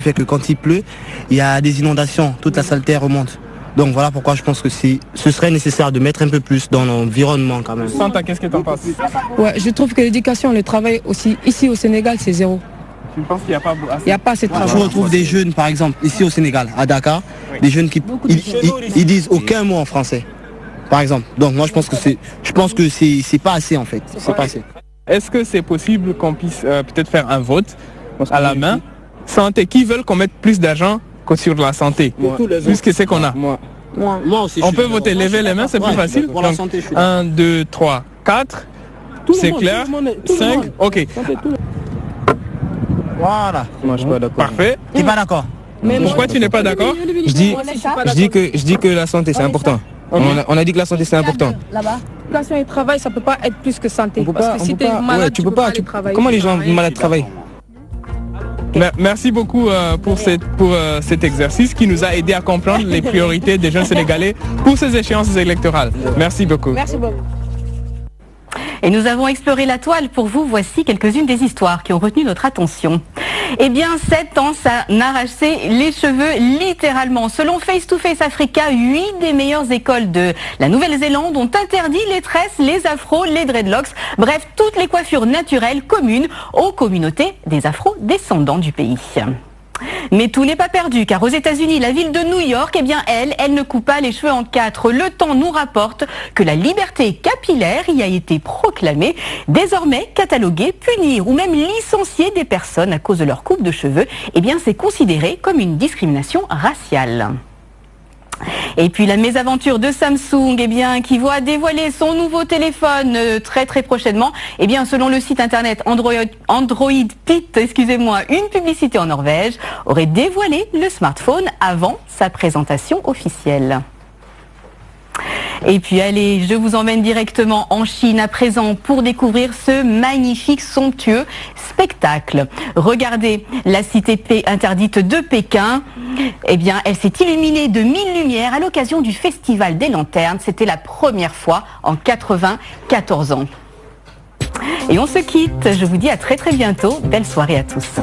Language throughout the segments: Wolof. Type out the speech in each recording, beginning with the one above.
fait que quand il pleut, il y a des inondations, toute la saleté remonte. Donc voilà pourquoi je pense que ce serait nécessaire de mettre un peu plus dans l'environnement quand même. Santa, qu'est-ce que tu en penses? Ouais, je trouve que l'éducation, le travail aussi, ici au Sénégal, c'est zéro. Tu penses qu'il n'y a pas assez? Il n'y a pas assez de travail. Je retrouve des jeunes, par exemple, ici au Sénégal, à Dakar, des jeunes qui ils disent aucun mot en français, par exemple. Donc moi je pense que c'est pas assez en fait. C'est pas assez. Est-ce que c'est possible qu'on puisse peut-être faire un vote à la main? Santé, qui veulent qu'on mette plus d'argent que sur la santé, plus que c'est qu'on a? Moi aussi. On peut voter, lever les mains, c'est plus facile. Pour la santé, je suis 1, 2, 3, 4. C'est clair. 5, ok. Voilà. Moi je suis pas d'accord. Parfait. T'es pas d'accord? Pourquoi tu n'es pas d'accord? Je dis que la santé c'est important. On a dit que la santé c'est important. L'éducation et le travail, ça peut pas être plus que santé. Parce que si tu es malade, ouais, tu peux pas aller travailler. Comment les gens malades travaillent? Merci beaucoup pour cet exercice qui nous a aidé à comprendre les priorités des jeunes Sénégalais pour ces échéances électorales. Merci beaucoup. Merci beaucoup. Et nous avons exploré la toile pour vous. Voici quelques-unes des histoires qui ont retenu notre attention. Eh bien, 7 ans, ça n'arrachait les cheveux littéralement. Selon Face to Face Africa, 8 des meilleures écoles de la Nouvelle-Zélande ont interdit les tresses, les afros, les dreadlocks, bref, toutes les coiffures naturelles communes aux communautés des afro-descendants du pays. Mais tout n'est pas perdu, car aux États-Unis, la ville de New York, eh bien elle ne coupe pas les cheveux en 4. Le Temps nous rapporte que la liberté capillaire y a été proclamée. Désormais, cataloguer, punir ou même licencier des personnes à cause de leur coupe de cheveux, eh bien c'est considéré comme une discrimination raciale. Et puis la mésaventure de Samsung, eh bien, qui voit dévoiler son nouveau téléphone très prochainement. Eh bien, selon le site internet Android Pit, une publicité en Norvège aurait dévoilé le smartphone avant sa présentation officielle. Et puis allez, je vous emmène directement en Chine à présent pour découvrir ce magnifique, somptueux spectacle. Regardez, la cité interdite de Pékin, eh bien, elle s'est illuminée de 1000 lumières à l'occasion du Festival des Lanternes. C'était la première fois en 94 ans. Et on se quitte, je vous dis à très bientôt. Belle soirée à tous.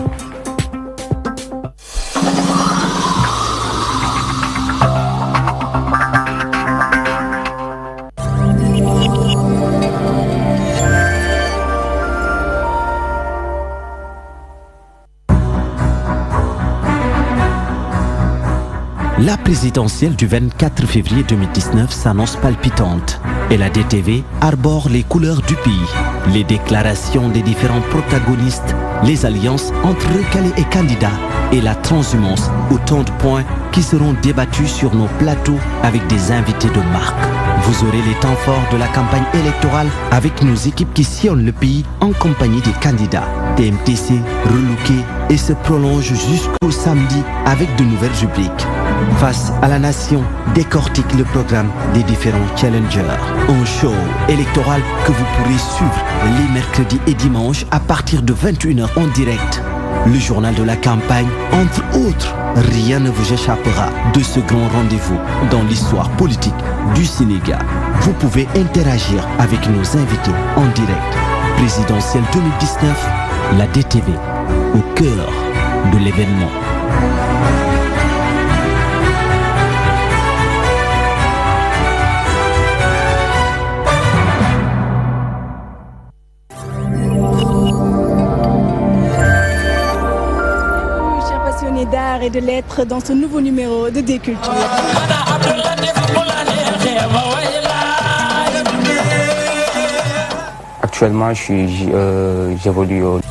La présidentielle du 24 février 2019 s'annonce palpitante et la DTV arbore les couleurs du pays. Les déclarations des différents protagonistes, les alliances entre recalés et candidats et la transhumance, autant de points qui seront débattus sur nos plateaux avec des invités de marque. Vous aurez les temps forts de la campagne électorale avec nos équipes qui sillonnent le pays en compagnie des candidats. TMTC, relooké et se prolonge jusqu'au samedi avec de nouvelles rubriques. Face à la nation, décortique le programme des différents challengers. Un show électoral que vous pourrez suivre les mercredis et dimanches à partir de 21h en direct. Le journal de la campagne, entre autres, rien ne vous échappera de ce grand rendez-vous dans l'histoire politique du Sénégal. Vous pouvez interagir avec nos invités en direct. Présidentielle 2019, la DTV, au cœur de l'événement. D'art et de lettres dans ce nouveau numéro de Déculture. Actuellement, j'évolue au...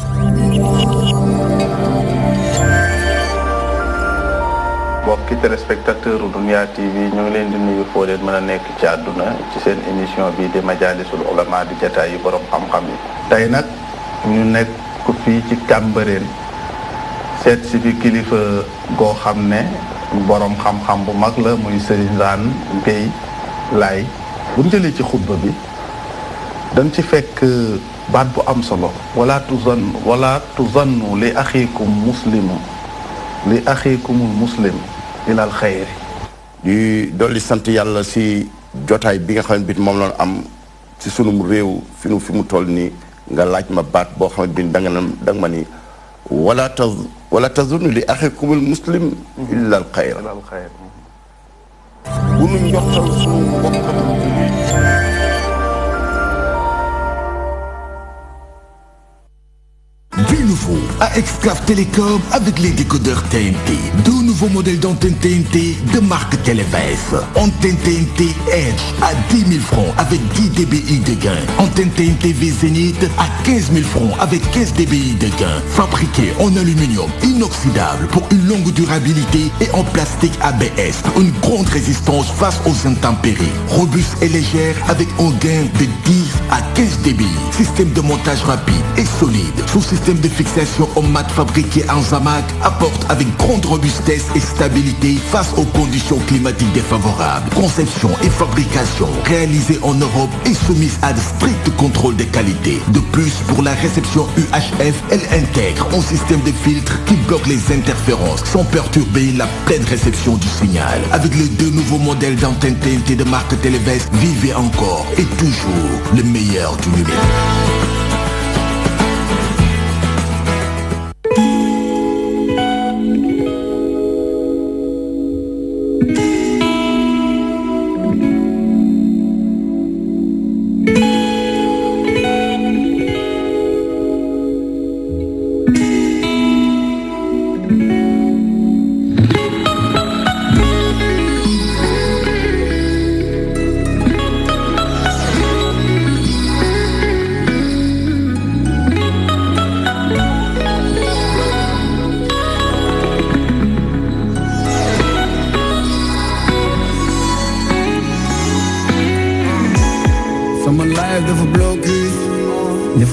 mbokki téléspectateur u Dunya TV ñu ngi leen di nuyu foo leen mën a nekk ci àdduna ci seen émission bii di Majalisul Ulama di jataay yu borom xam-xam yi. tey nag ñu nekk fii ci Cambérène seet si fi kilifa goo xam ne borom xam-xam bu mag la muy Serigne Zane Gueye Laye. bu ñu jëlee ci xutba bi dañ ci fekk baat bu am solo wala tuzannu li axiikum muslimu li axiikumul muslim ilal xayri. di dolli sant yàlla si jotaay bi nga xam ne moom la am ci sunu réew fi mu toll nii nga laaj ma baat boo xam ne danga ma ni wala tazunnu li akhikumul muslim illa al khayr bu nu njortal suñu mbokkam Du nouveau à Exclave Télécom avec les décodeurs TNT. Deux nouveaux modèles d'antenne TNT de marque Televès. Antenne TNT Edge à 10 000 francs avec 10 dBi de gain. Antenne TNT V Zénith à 15 000 francs avec 15 dBi de gain. Fabriqué en aluminium inoxydable pour une longue durabilité et en plastique ABS. Une grande résistance face aux intempéries. Robuste et légère avec un gain de 10 à 15 dBi. Système de montage rapide et solide. Sous-système de fixation en mat fabriqué en Zamac apporte avec grande robustesse et stabilité face aux conditions climatiques défavorables. Conception et fabrication réalisée en Europe et soumise à de stricts contrôles de qualité. De plus, pour la réception UHF, elle intègre un système de filtre qui bloque les interférences sans perturber la pleine réception du signal. Avec les deux nouveaux modèles d'antenne TNT de marque Televès, vivez encore et toujours le meilleur du numérique.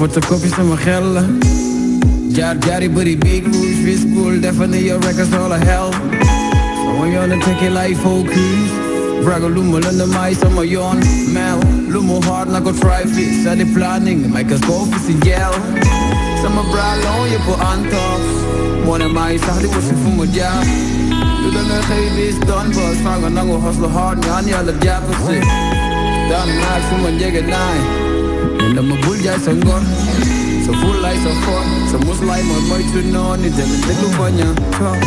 Photocopy sama xel la jaar yi bëri big moves fi school defa ne your records all a hell sama yoon a tekki lay focus braga lu ma lënd may sama yoon mel lu mu hard na ko try fi sa di planning may kas ko fi si jeel sama bralon yëpp antox moo ne may sax di wasi fu mu jaar lu da nga xëy bis doon boss fa nga nangu hustle hard ñaan yàlla jàpp si daan naag suma njege naay dama bul jaay sa ngor sa fullaay sa for sa muslaay mooy moytu noonu dama déglu bañ a toog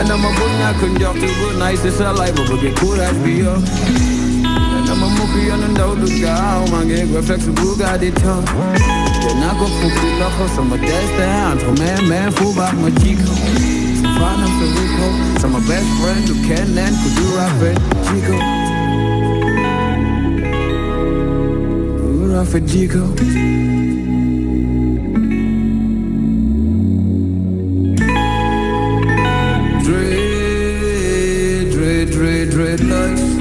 dama bul ñàkk njortu bu naay si sa lay ba bëggee courage bi yow dama mukk yoonu ndaw du gaaw maa ngi go fekk su bugaa di toog dinaa ko fukki loxo sama destin entre mais fu baax ma jiko sa faanam sa wiko sama best friend du keneen ku du rafet jiko for Digo. Dread life.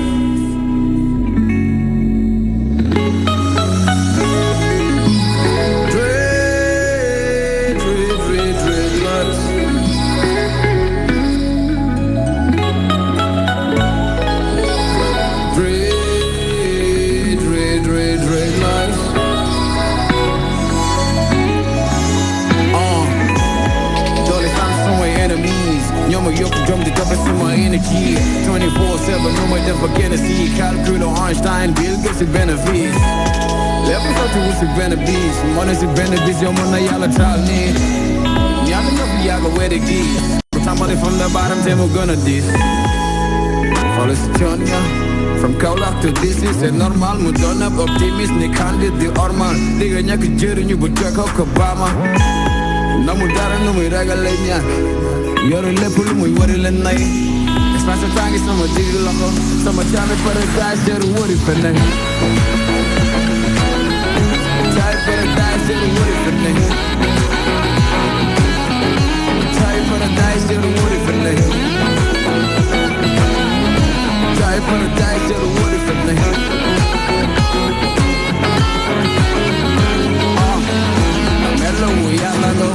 Energy 24/7, no more than beginner see. Calculo Einstein, Bill Gates, ik ben een vies. Level tot hoe ik ben een beast. Man is ik ben een beast, jongen, naar jelle taal niet. Ja, dan heb je jagen where the keys. But somebody from the bottom, then we're gonna this. Follow Sonia. From Kaulak to this is a normal. Moet dan op optimist, ik kan dit de orman. Liggen je kejeren, je moet check ook Obama. Nou moet daar en moet regelen, ja. You're a level, moet worden night. Spasa tangi sama digi lako sama chame paradise deru wori fene Chai paradise deru wori fene Chai paradise deru wori fene Chai paradise deru wori fene Mello ya la no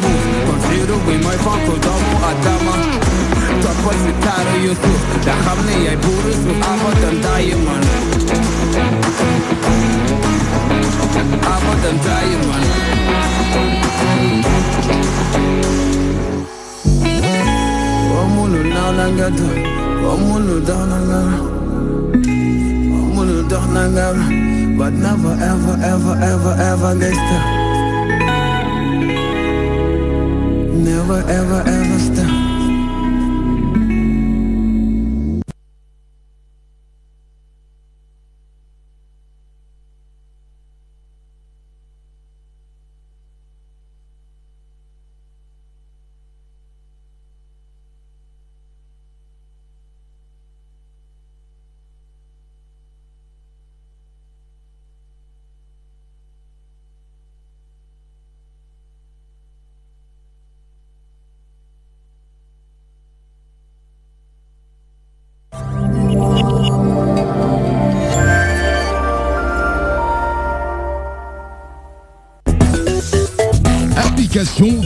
Consider we my fanko domo adama Tot was je taro je toe Daar gaan we jij boeren zo avond en diamond Avond en diamond Omunu nou nangado Omunu down nangara Omunu down nangara But never ever ever ever ever gangsta never ever ever stop.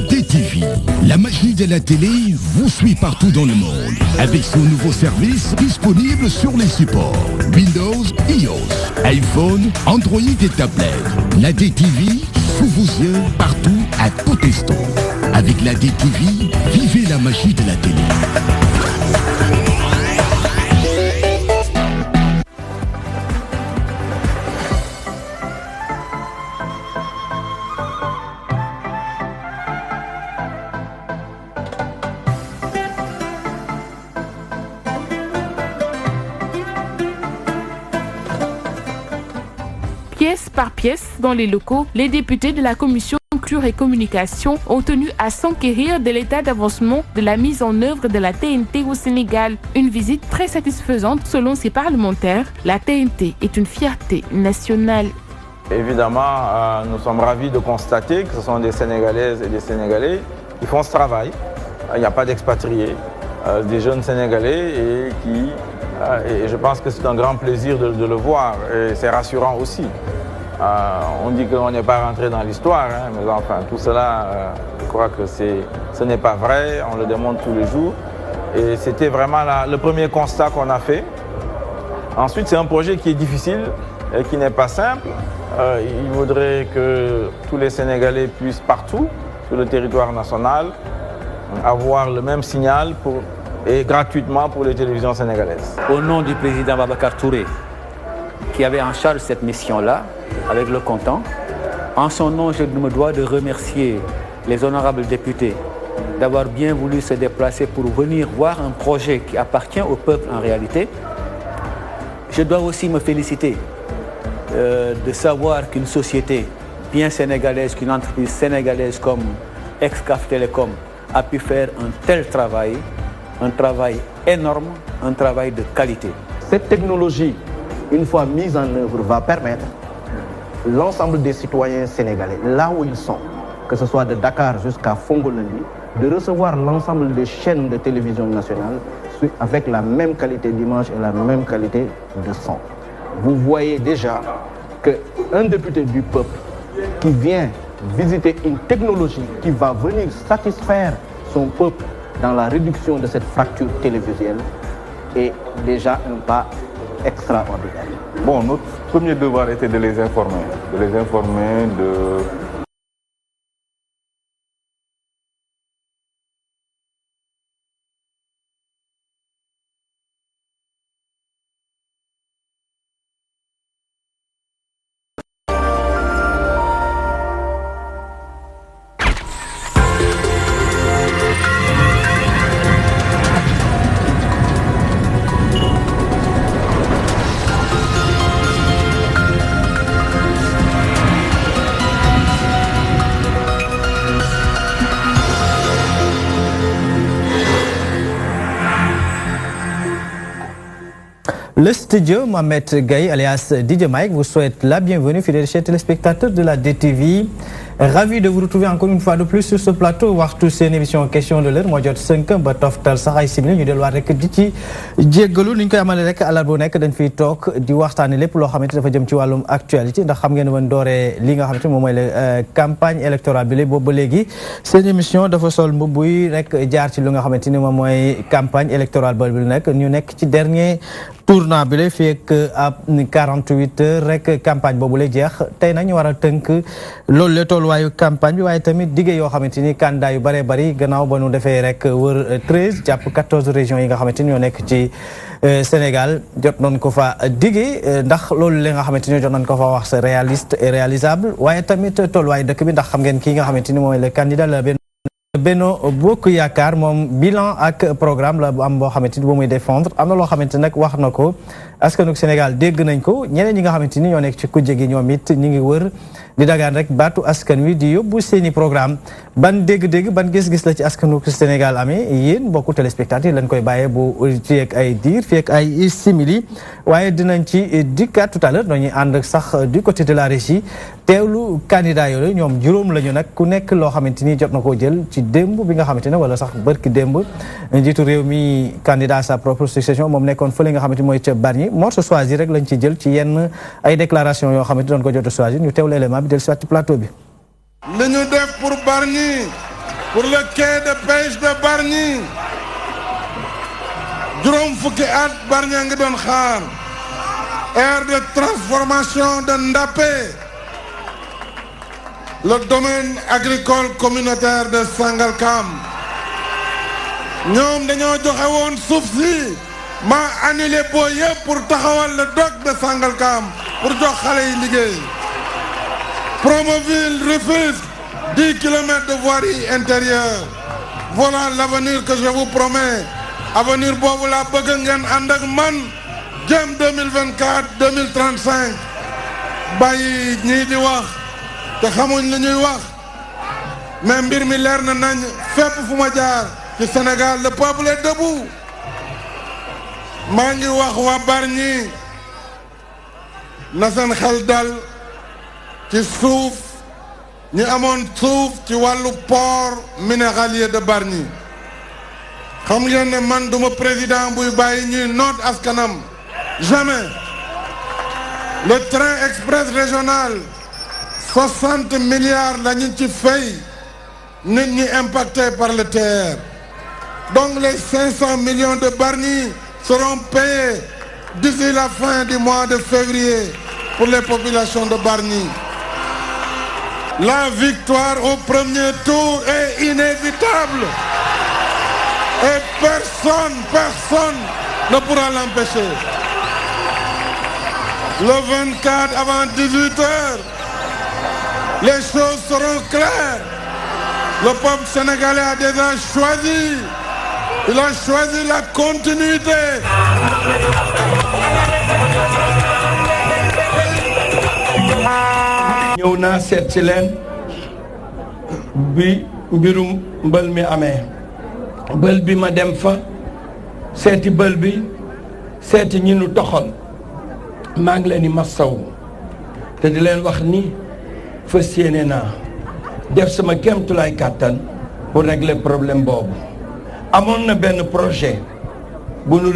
DTV. La magie de la télé vous suit partout dans le monde avec son nouveau service disponible sur les supports Windows, iOS, iPhone, Android et tablette. La DTV sous vos yeux partout à tout instant. Avec la DTV, vivez la magie de la télé. Pièce par pièce, dans les locaux, les députés de la commission culture et communication ont tenu à s'enquérir de l'état d'avancement de la mise en œuvre de la TNT au Sénégal. Une visite très satisfaisante selon ces parlementaires. La TNT est une fierté nationale. Évidemment, nous sommes ravis de constater que ce sont des Sénégalaises et des Sénégalais qui font ce travail. Il n'y a pas d'expatriés, des jeunes Sénégalais et je pense que c'est un grand plaisir de le voir et c'est rassurant aussi. On dit qu'on n'est pas rentré dans l'histoire, hein, mais enfin tout cela, je crois que ce n'est pas vrai, on le démontre tous les jours. Et c'était vraiment le premier constat qu'on a fait. Ensuite, c'est un projet qui est difficile et qui n'est pas simple. Il faudrait que tous les Sénégalais puissent partout sur le territoire national avoir le même signal et gratuitement pour les télévisions sénégalaises. Au nom du président Babacar Touré, qui avait en charge cette mission-là, avec le comptant, en son nom, je me dois de remercier les honorables députés d'avoir bien voulu se déplacer pour venir voir un projet qui appartient au peuple en réalité. Je dois aussi me féliciter de savoir qu'une société bien sénégalaise, qu'une entreprise sénégalaise comme Excaf Télécom a pu faire un tel travail, un travail énorme, un travail de qualité. Cette technologie, une fois mise en œuvre, va permettre l'ensemble des citoyens sénégalais, là où ils sont, que ce soit de Dakar jusqu'à Fongolandi, de recevoir l'ensemble des chaînes de télévision nationale avec la même qualité d'image et la même qualité de son. Vous voyez déjà qu'un député du peuple qui vient visiter une technologie qui va venir satisfaire son peuple dans la réduction de cette fracture télévisuelle est déjà un pas extraordinaire. Bon, notre premier devoir était de les informer de Le studio Mohamed Gaye alias DJ Mike vous souhaite la bienvenue, fidèles chers téléspectateurs de la DTV. Ravi de vous retrouver encore une fois de plus sur ce plateau. Waxtu seen émission question de l'heure moo jot 5 ba toftal sax ay simili ñu delluwaat rek di ci jéggalu ni ñu koy amale rek àllarba bu nekk dañ fiy toog di waxtaane lépp loo xamante dafa jëm ci wàllum actualité ndax xam ngeen woon dooree li nga xamante moom mooy la campagne électorale bi la boobu ba léegi seen émission dafa sol mbubbuy rek jaar ci lu nga xamante ni moom mooy campagne électorale ba bi nekk ñu nekk ci dernier tournant bi la fii ak ab 48 heures rek campagne boobu lay jeex tey nag ñu war a tënk loolu la tolluwaayu campagne bi waaye tamit digge yoo xamante ni candidat yu bëree bëri gannaaw ba nu defee rek wër 13 jàpp 14 régions yi nga xamante ni ñoo nekk ci Sénégal jot nañ ko fa digge ndax loolu la nga xamante ni jot nañ ko fa wax c'est réaliste et réalisable waaye tamit tolluwaayu dëkk bi ndax xam ngeen kii nga xamante ni mooy le candidat la benn Benno Bokk Yaakaar moom bilan ak programme la bu am boo xamante ni bu muy défendre am na loo xamante nag wax na ko askanu Sénégal dégg nañ ko ñeneen ñi nga xamante ni ñoo nekk ci kujje gi ñoom it ñi ngi wër di dagaan rek baatu askan wi di yóbbu seeni programme ban dégg-dégg ban gis-gis la ci askanu Sénégal amee yéen mbokku téléspectateurs lañ koy bàyyee bu fii ak ay diir fii ak ay simili waaye dinañ ci dikkaat tout à l'heure dañuy ànd sax du côté de la régie teewlu candidat yooyu ñoom juróom lañu nag ku nekk loo xamante ni jot na koo jël ci démb bi nga xamante ne wala sax bërki démb njiitu réew mi candidat à sa propre succession moom nekkoon fële nga xamante ni mooy ca Bargny morceau choisir rek lañ ci jël ci yenn ay déclaration yoo xamante doon ko jot a choisir ñu teewlu élément bi del si waat ci plateau bi. li ñu def pour Bargny pour le quai de pêche de Bargny juróom fukki at Bargny ngi doon xaar aire de transformation de Ndapé le domaine agricole communautaire de Sangalkam ñoom dañoo joxe woon suuf si ma annulé boo yëpp pour taxawal le dock de Sangalkam pour jox xale yi liggéey Promoville refuse 10 kilomètres de voirie intérieure voilà l'avenir que je vous promets avenir boobu laa bëgg ngeen ànd ak man jëm 2024 2035 bàyyi ñii di wax te xamuñ li ñuy wax mais mbir mi leer na nañ fépp fu ma jaar ci Sénégal le peuple est debout maa ngi wax waa Bargny na seen xel dal ci suuf ñi amoon suuf ci wàllu port minéralier de Bargny xam ngeen ne man duma président buy bàyyi ñuy noot askanam jamais le train express régional 60 milliards la ñu ci fay nit ñi impactés par le TER donc les 500 millions de Bargny seront payés d'ici la fin du mois de février pour les populations de Bargny. La victoire au premier tour est inévitable et personne ne pourra l'empêcher. Le 24 avant 18 heures, les choses seront claires. Le peuple sénégalais a déjà choisi. Il a choisi la continuité. ñëw naa seet ci leen bi mbirum mbël mi amee bël bi ma dem fa seeti bël bi seeti ñi nu toxal maa ngi leen di masaw te di leen wax ni fas yéene naa def sama kéemtulaay kàttan pour régler problème boobu amoon na benn projet bu nu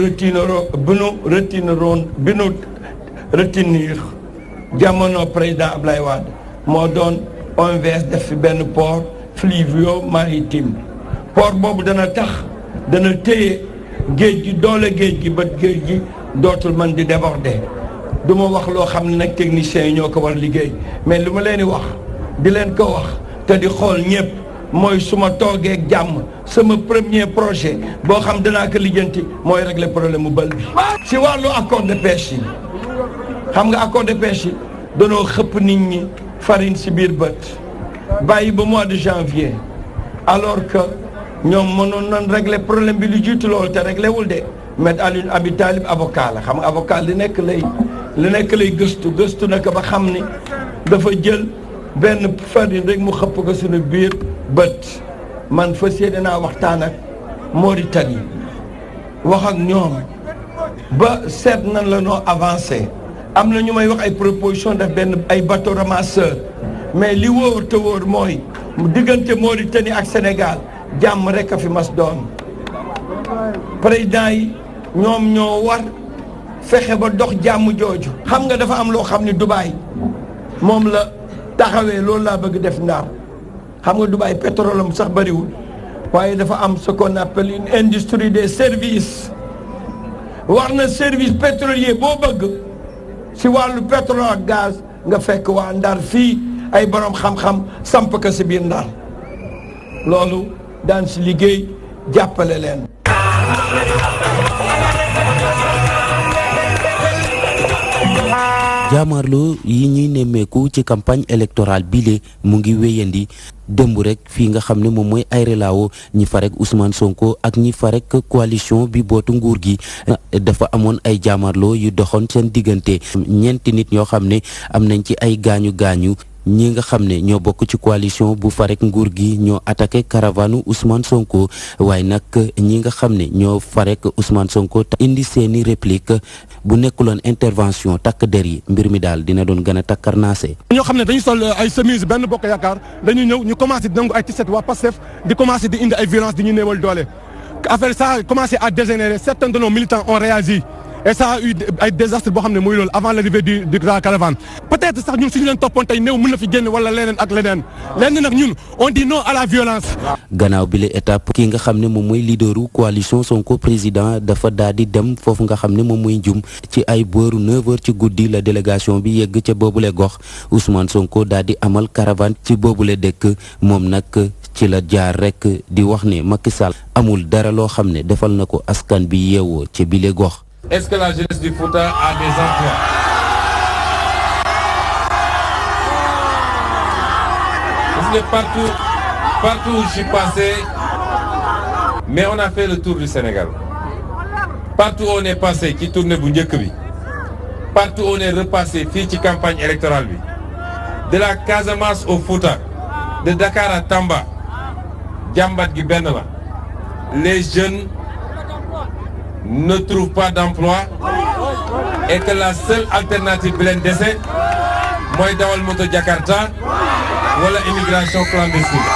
retenir jamono président Ablaye Wade moo doon OMVS def fi benn port fluvio maritime port boobu dana tax dana téye géej gi doole géej gi ba géej gi dootul mën di déborder du ma wax loo xam ne nag techniciens yi ñoo ko war liggéey mais lu ma leen di wax di leen ko wax te di xool ñëpp mooy su ma toogee ak jàmm sama premier projet boo xam danaa ko lijjanti mooy régler problème mu bël bi. si wàllu accord de pêche yi xam nga accord de pêche yi danoo xëpp nit ñi farine si biir bët bàyyi ba mois de janvier alors que ñoom mënoon nañ régler problème bi lu jiitu loolu te réglé wul de Me Alioune Abi Talib avocat la xam nga avocat li nekk lay gëstu na ko ba xam ni dafa jël benn farine rek mu xëpp ko suñu biir bët man fas yéene naa waxtaan ak Mauritanie wax ak ñoom ba seet nan la noo avancé am na ñu may wax ay proposition def benn ay bateau ramasseur mais li wóor te wóor mooy diggante Mauritanie ak Sénégal jàmm rek a fi mas doon président yi ñoom ñoo war fexe ba dox jàmm jooju xam nga dafa am loo xam ni Dubaï moom la taxawee loolu laa bëgg def Ndar xam nga Dubaï pétrole am sax bariwul waaye dafa am ce qu'on appelle une industrie des services war na service pétrolier boo bëgg si wàllu pétrole ak gaz nga fekk waa Ndar fii ay borom xam-xam samp ko si biir Ndar loolu daan si liggéey jàppale leen. jaamarloo yi ñuy nemmeeku ci campagne électorale bile mu ngi wéyandi démb rek fii nga xam ne moom mooy Aéré Lao ñi farek Ousmane Sonko ak ñi farek coalition bi bootu nguur gi dafa amoon ay jaamarloo yu doxoon seen diggante ñeenti nit ñoo xam ne am nañ ci ay gaañu-gaañu ñi nga xam ne ñoo bokk ci coalition bu farek nguur gi ñoo attaqué caravane Ousmane Sonko waaye nag ñi nga xam ne ñoo farek Ousmane Sonko indi seeni réplique bu nekkuloon intervention takk der yi mbir mi daal dina doon gën a takkarnaase. ñoo xam ne dañu sol ay chemise benn bokk yaakaar dañu ñëw ñu commencé di nangu ay tiset waa Pastef di commencé di indi ay violence di ñu néewal doole affaire ça a commencé à dégénérer. Certains de nos militants ont réagi. Et ça a eu ay désastre boo xam ne muy loolu avant l'arrivée de la caravane. Peut-être sax ñun suñu leen toppoon tey néew mën na fi génn wala leneen ak leneen lenn nag ñun on dit non à la violence. gannaaw bi la étape ki nga xam ne moom mooy leaderu coalition Sonko président dafa daal di dem foofu nga xam ne moom mooy njum ci ay booru 9h ci guddi la délégation bi yegg ca boobule gox Ousmane Sonko daal di amal caravane ci boobule dëkk moom nag ci la jaar rek di wax ne Macky Sall amul dara loo xam ne defal na ko askan bi yeewoo ci bile gox. Est-ce que la jeunesse du Fouta a des emplois? Parce que partout où je suis passé, mais on a fait le tour du Sénégal. Partout où on est passé, qui tourne Boundjekbi. Partout où on est repassé, fiche campagne électorale. De la Casamance au Fouta, de Dakar à Tamba, Djambat Gibenala. Les jeunes ne trouvent pas d'emploi et que la seule alternative bi leen dese mooy dawal moto Jakarta wala immigration clandestine.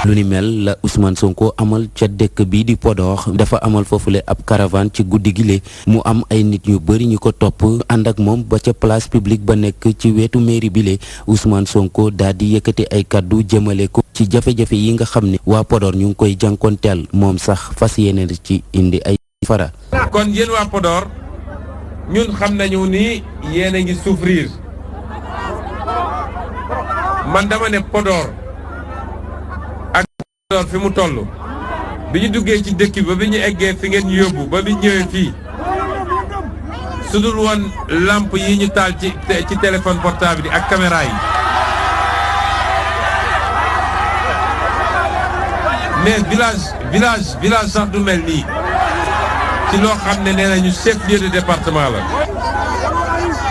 lu ni mel la Ousmane Sonko amal ca dëkk bii di Podor dafa amal foofule ab caravane ci guddi gile mu am ay nit ñu bëri ñu ko topp ànd ak moom ba ca place publique ba nekk ci wetu mairie bile Ousmane Sonko daal di yëkkati ay kaddu jëmale ko ci jafe-jafe yi nga xam ne waa Podor ñu ngi koy jànkonteel moom sax fas yéene ci indi ay fara. kon yéen waa Podor ñun xam nañu ni yéen a ngi souffrir man dama ne Podor ak Podor fi mu toll bi ñu duggee ci dëkk ba bi ñu eggee fi ngeen ñu yóbbu ba bi ñëwee fii su dul woon lampe yi ñu taal ci téléphone portable yi ak caméra yi mais village sax du mel nii ci loo xam ne nee nañu chef-lieu de département la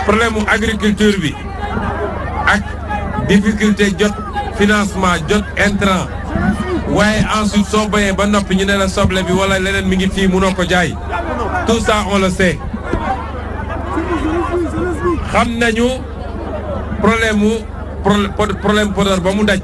problème mu agriculture bi ak difficulté jot financement jot intrant waaye ensuite soo bayee ba noppi ñu ne la soble bi wala leneen mi ngi fii mënoo ko jaay tout ça on le sait xam nañu problème Podor ba mu daj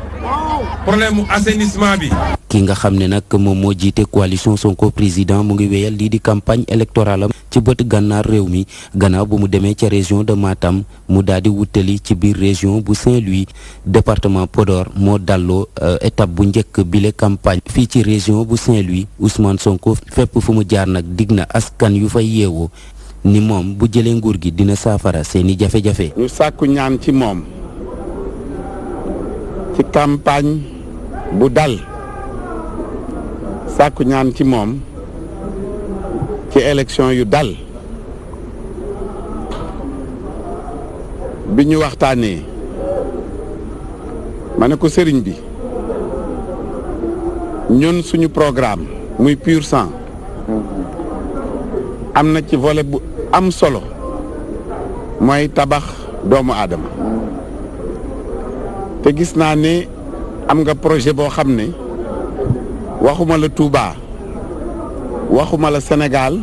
problème mu assainissement bi. ki nga xam ne nag moom moo jiite coalition Sonko président mu ngi wéyal lii di campagne électorale am ci bët gànnaar réew mi gannaaw bu mu demee ca région de Matam mu daal di wutali ci biir région bu Saint-Louis département Podor moo dalloo étape bu njëkk bile campagne fii ci région bu Saint-Louis Ousmane Sonko fépp fu mu jaar nag dig na askan yu fay yeewoo ni moom bu jëlee nguur gi dina saafara seeni jafe-jafe. ñu sàkku ñaan ci moom ci campagne bu dal. sàkku ñaan ci moom ci élection yu dal bi ñu waxtaanee ma ne ko sëriñ bi ñun suñu programme muy pur sang am na ci volet bu am solo mooy tabax doomu aadama te gis naa ne am nga projet boo xam ne waxuma la Touba waxuma la Sénégal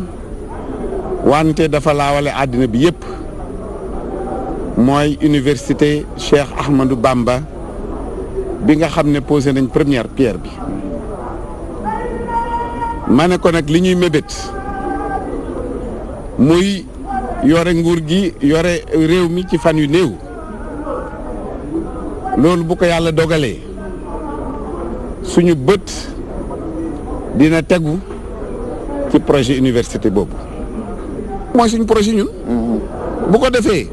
wante dafa laawale àddina bi yépp mooy université Cheikh Ahmadou Bamba bi nga xam ne posé nañ première pierre bi ma ne ko nag li ñuy mébét muy yore nguur gi yore réew mi ci fan yu néew loolu bu ko yàlla dogalee suñu bët dina tegu ci projet université boobu mooy suñu projet ñun bu ko defee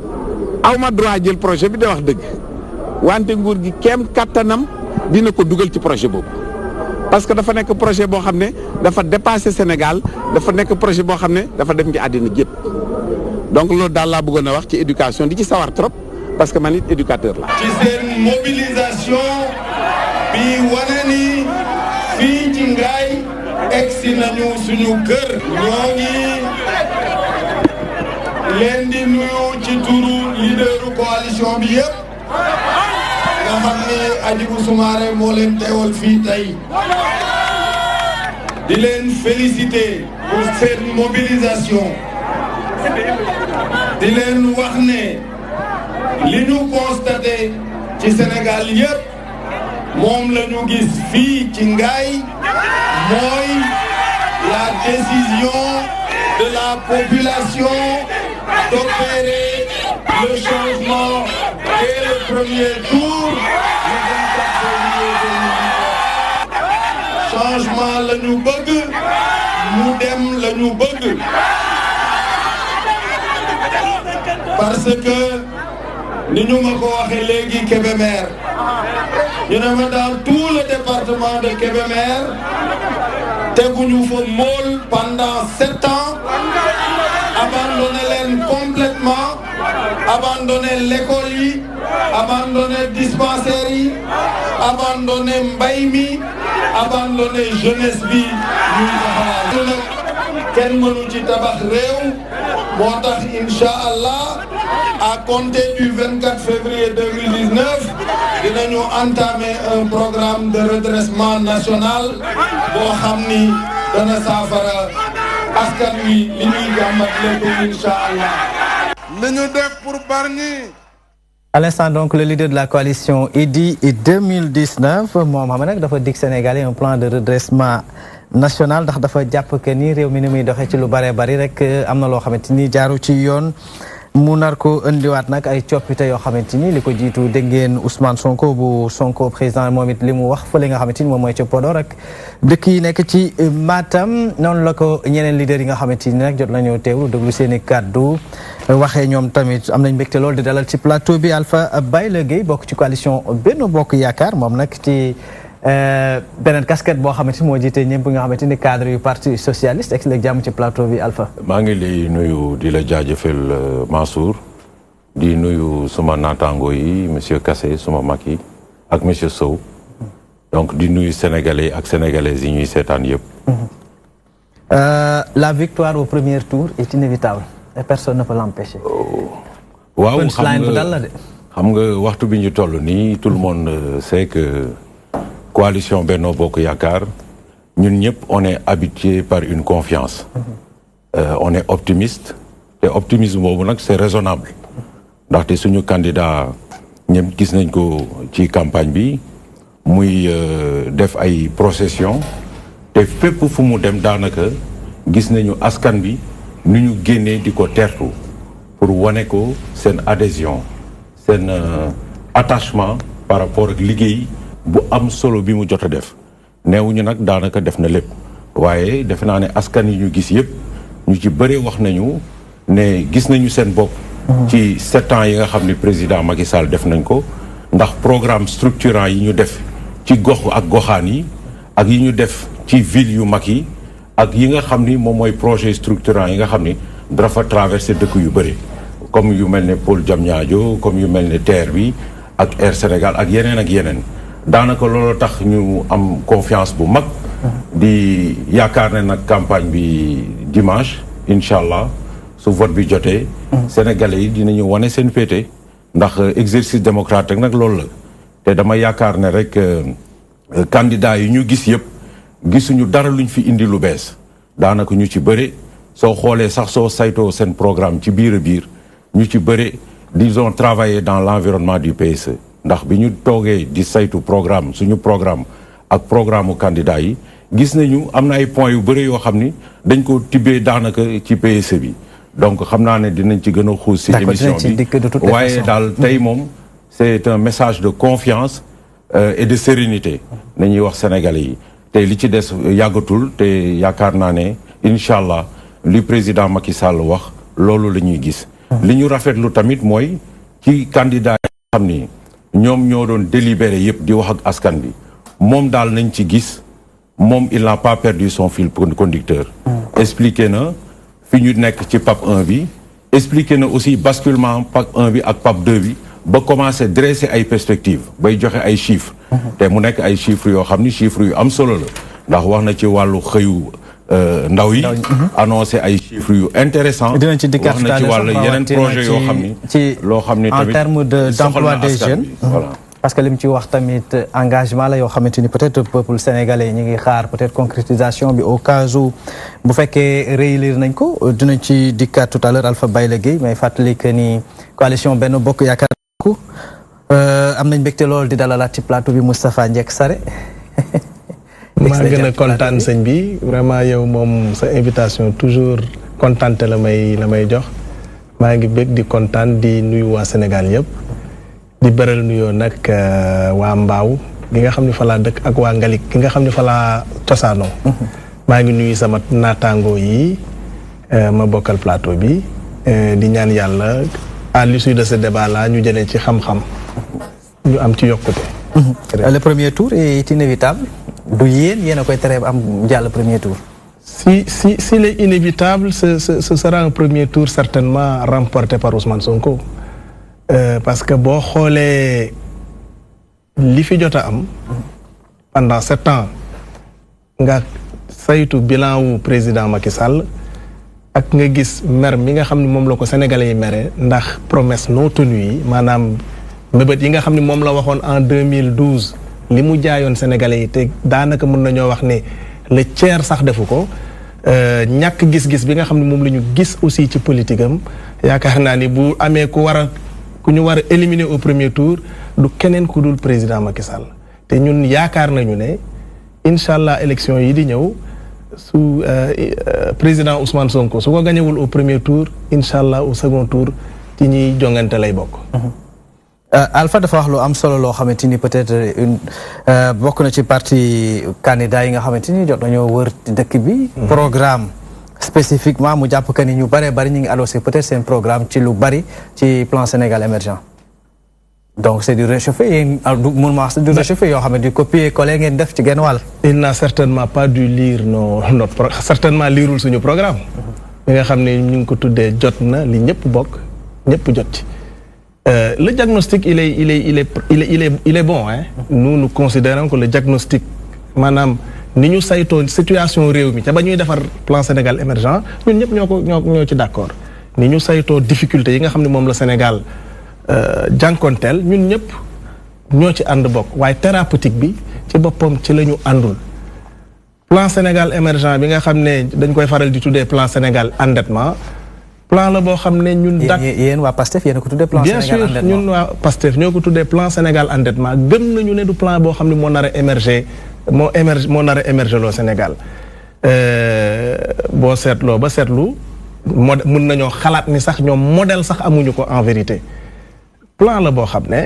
awma droit jël projet bi da wax dëgg wante nguur gi kéem kattanam dina ko dugal ci projet boobu parce que dafa nekk projet boo xam ne dafa dépassé Sénégal dafa nekk projet boo xam ne dafa dem ci àddina jépp donc loolu daal laa bëggoon a wax ci éducation di ci sawar trop parce que man it éducateur la. ci seen mobilisation bi wane ni fii ci Ngaye egsi nañu suñu kër. ñoo ngi leen di nuyu ci turu leaderu coalition bi yëpp nga xam ni Hadjibou Soumaré moo leen teewal fii tey di leen féliciter pour cette mobilisation di leen wax ne li ñu constaté ci Sénégal yëpp moom la ñu gis fii ci Ngaye mooy la décision de la population d'opérer le changement dès le premier tour le 24 février 2019. Changement la ñu bëgg mu dem la ñu bëgg parce que ni ñu ma ko waxee léegi Kébémer ñu ne ma dans tout le département de Kébémer teguñu fa mool pendant 7 ans abandonné leen complètement abandonné l'école yi abandonné dispensaire yi abandonné mbay mi abandonné jeunesse bi ñuy taxawal nag kenn mënu ci tabax réew moo tax incha allah à compter du 24 février 2019 dinañu entamer un programme de redressement national boo xam ni dana saafara askan wi li ñuy jàmbat lépp incha allah. li ñu def pour Bargny. À l'instant donc le leader de la coalition Idy 2019 moom xam nag dafa dig Sénégalais un plan de redressement national ndax dafa jàpp que ni réew mi ni muy doxee ci lu bare bari rek am na loo xamante ni jaaru ci yoon. mu nar ko indiwaat nag ay coppite yoo xamante ni li ko jiitu dégg ngeen Ousmane Sonko bu Sonko président moom it li mu wax fële nga xamante ni moom mooy ca Podor ak dëkk yi nekk ci Matam noonu la ko ñeneen leader yi nga xamante ni nag jot nañoo teewlu déglu seen i kàddu waxee ñoom tamit am nañ mbégte lool di dalal ci plateau bi Alpha Baye Gueye bokk ci coalition Benno Bokk Yaakaar moom nag ci beneen casquette boo xamante ni moo jiite ñëpp nga xamante ni cadre yu parti socialiste ex léegi jàmm ci plateau bi Alpha. maa ngi lay nuyu di la jaajëfal Mansour di nuyu suma naataango yi monsieur Kassé suma mag yi ak monsieur Sow donc di nuyu sénégalais ak sénégalaises yi ñuy seetaan yëpp. La victoire au premier tour est inévitable et personne ne peut l'empêcher. waaw xam nga waxtu bi ñu toll nii tout le monde sait que. Coalition Benno Bokk Yaakaar ñun ñëpp on est habitué par une confiance on est optimiste te optimisme boobu nag c'est raisonnable ndaxte suñu candidat ñëpp gis nañ ko ci campagne bi muy def ay procession te fépp fu mu dem daanaka gis nañu askan bi nu ñu génnee di ko tertu pour wane ko seen adhésion seen attachement par rapport ak liggéey bu am solo bi mu jot a def neewuñu nag daanaka def na lépp waaye defe naa ne askan yi ñu gis yëpp ñu ci bëre wax nañu ne gis nañu seen bopp ci 7 ans yi nga xam ne président Macky Sall def nañ ko ndax programme structurant yi ñu def ci gox ak goxaan yi ak yi ñu def ci ville yu mag yi ak yi nga xam ni moom mooy projet structurant yi nga xam ni dafa traversé dëkk yu bëri comme yu mel ne pôle Diamniadio comme yu mel ne TER bi ak Air Sénégal ak yeneen daanaka loolu tax ñu am confiance bu mag di yaakaar ne nag campagne bi dimanche incha allah su vote bi jotee sénégalais yi dinañu wane seen féete ndax exercice démocratique nag loolu la te dama yaakaar ne rek candidat yi ñu gis yëpp gisuñu dara luñ fi indi lu bees daanaka ñu ci bëre soo xoolee sax soo saytoo seen programme ci biir a biir ñu ci bëre disons travailler dans l'environnement du PSE ndax bi ñu toogee di saytu programme suñu programme ak programme candidat yi gis nañu am na ay points yu bëri yoo xam ni dañ ko tibbee daanaka ci PSE bi donc xam naa ne dinañ ci gën a xuus si émission bi waaye daal tey moom c'est un message de confiance et de sérénité nañuy wax sénégalais yi te li ci des yàggatul te yaakaar naa ne incha allah li président Macky Sall wax loolu la ñuy gis li ñu rafetlu tamit mooy ci candidat yi xam ni ñoom ñoo doon délibéré yëpp di wax ak askan bi moom daal nañ ci gis moom il n'a pas perdu son fil conducteur expliqué na fi ñu nekk ci PAP 1 bi expliqué na aussi basculement PAC 1 bi ak PAC 2 bi ba commencé dresser ay perspectives bay joxe ay chiffres. te mu nekk ay chiffres yoo xam ni chiffres yu am solo la ndax wax na ci wàllu xëyu ndaw yi. annoncé ay chiffres yu intéressants wax na ci wàllu yeneen projet yoo xam ni. loo xam ni tamit en termes d'emploi des jeunes. voilà parce que li mu ci wax tamit engagement la yoo xamante ni peut-être peuple sénégalais ñi ngi xaar peut-être concrétisation bi au cas où bu fekkee réélire nañ ko dinañ ci dikkaat tout à l'heure Alpha Bayla Gueye may fàttali que ni coalition Benno Bokk Yaakaar ko am nañ mbégte loolu di dalalaat ci plateau bi Moustapha Ndiek Sare. maa gën a kontaan sëñ bi vraiment yow moom sa invitation toujours kontaante la may jox maa ngi bég di kontaan di nuyu waa Sénégal yëpp. di beral nuyoo nag waa Mbaaw gi nga xam ne fa laa dëkk ak waa Ngalik gi nga xam ne fa laa cosaanoo. maa ngi nuyu sama naataangoo yi ma bokkal plateau bi di ñaan yàlla à l'issue de ce débat là ñu jëlee ci xam-xam ñu am ci yokkute. Le premier tour est inévitable du yéen a koy tere am jàll premier tour. s'il est inévitable ce sera un premier tour certainement remporté par Ousmane Sonko. Parce que boo xoolee li fi jot a am pendant 7 ans nga saytu bilan wu président Macky Sall ak nga gis mer mi nga xam ne moom la ko sénégalais yi mere ndax promesse non tenue yi maanaam mbébét yi nga xam ne moom la waxoon en 2012 li mu jaayoon sénégalais yi te daanaka mën nañoo wax ne le tiers sax defu ko ñàkk gis-gis bi nga xam ne moom la ñu gis aussi ci politique am yaakaar naa ni bu amee ku ñu war a éliminer au premier tour du keneen ku dul président Macky Sall te ñun yaakaar nañu ne incha allah élection yi di ñëw su président Ousmane Sonko su ko gañewul au premier tour incha allah au second tour ci ñuy jongante lay bokk. Alpha dafa wax lu am solo loo xamante ni peut-être bokk na ci parti candidat yi nga xamante ni jot nañoo wër dëkk bi. programme. Spécifiquement mu jàpp que ni ñu bari ñu ngi adossé peut-être seen programme ci lu bari ci plan Sénégal émergent donc c'est du réchauffé yéen du réchauffé yoo xam ne du copier-coller ngeen def ci genn wàll. Il n'a certainement pas dû lire notre programme certainement liirul suñu programme. li nga xam ne ñu ngi ko tuddee jot na li ñëpp bokk ñëpp jot ci. Le diagnostic il est bon hein. Nous considérons que le diagnostic maanaam. ni ñu saytoo situation réew mi ca ba ñuy defar plan Sénégal émergent ñun ñëpp ñoo ci d'accord ni ñu saytoo difficulté yi nga xam ne moom la Sénégal jànkonteel ñun ñëpp ñoo ci ànd bokk waaye thérapeutique bi ci boppam ci la ñu àndul plan Sénégal émergent bi nga xam ne dañ koy faral di tuddee plan Sénégal endettement plan la boo xam ne ñun yéen waa PASTEF yéen a ko tuddee plan Sénégal endettement bien sûr ñun waa PASTEF ñoo ko tuddee plan Sénégal endettement gëm nañu ne du plan boo xam ne moo nar a émerger moo nar a émerger loo Sénégal boo seetloo ba seetlu mën nañoo xalaat ni sax ñoom modèle sax amuñu ko en vérité plan la boo xam ne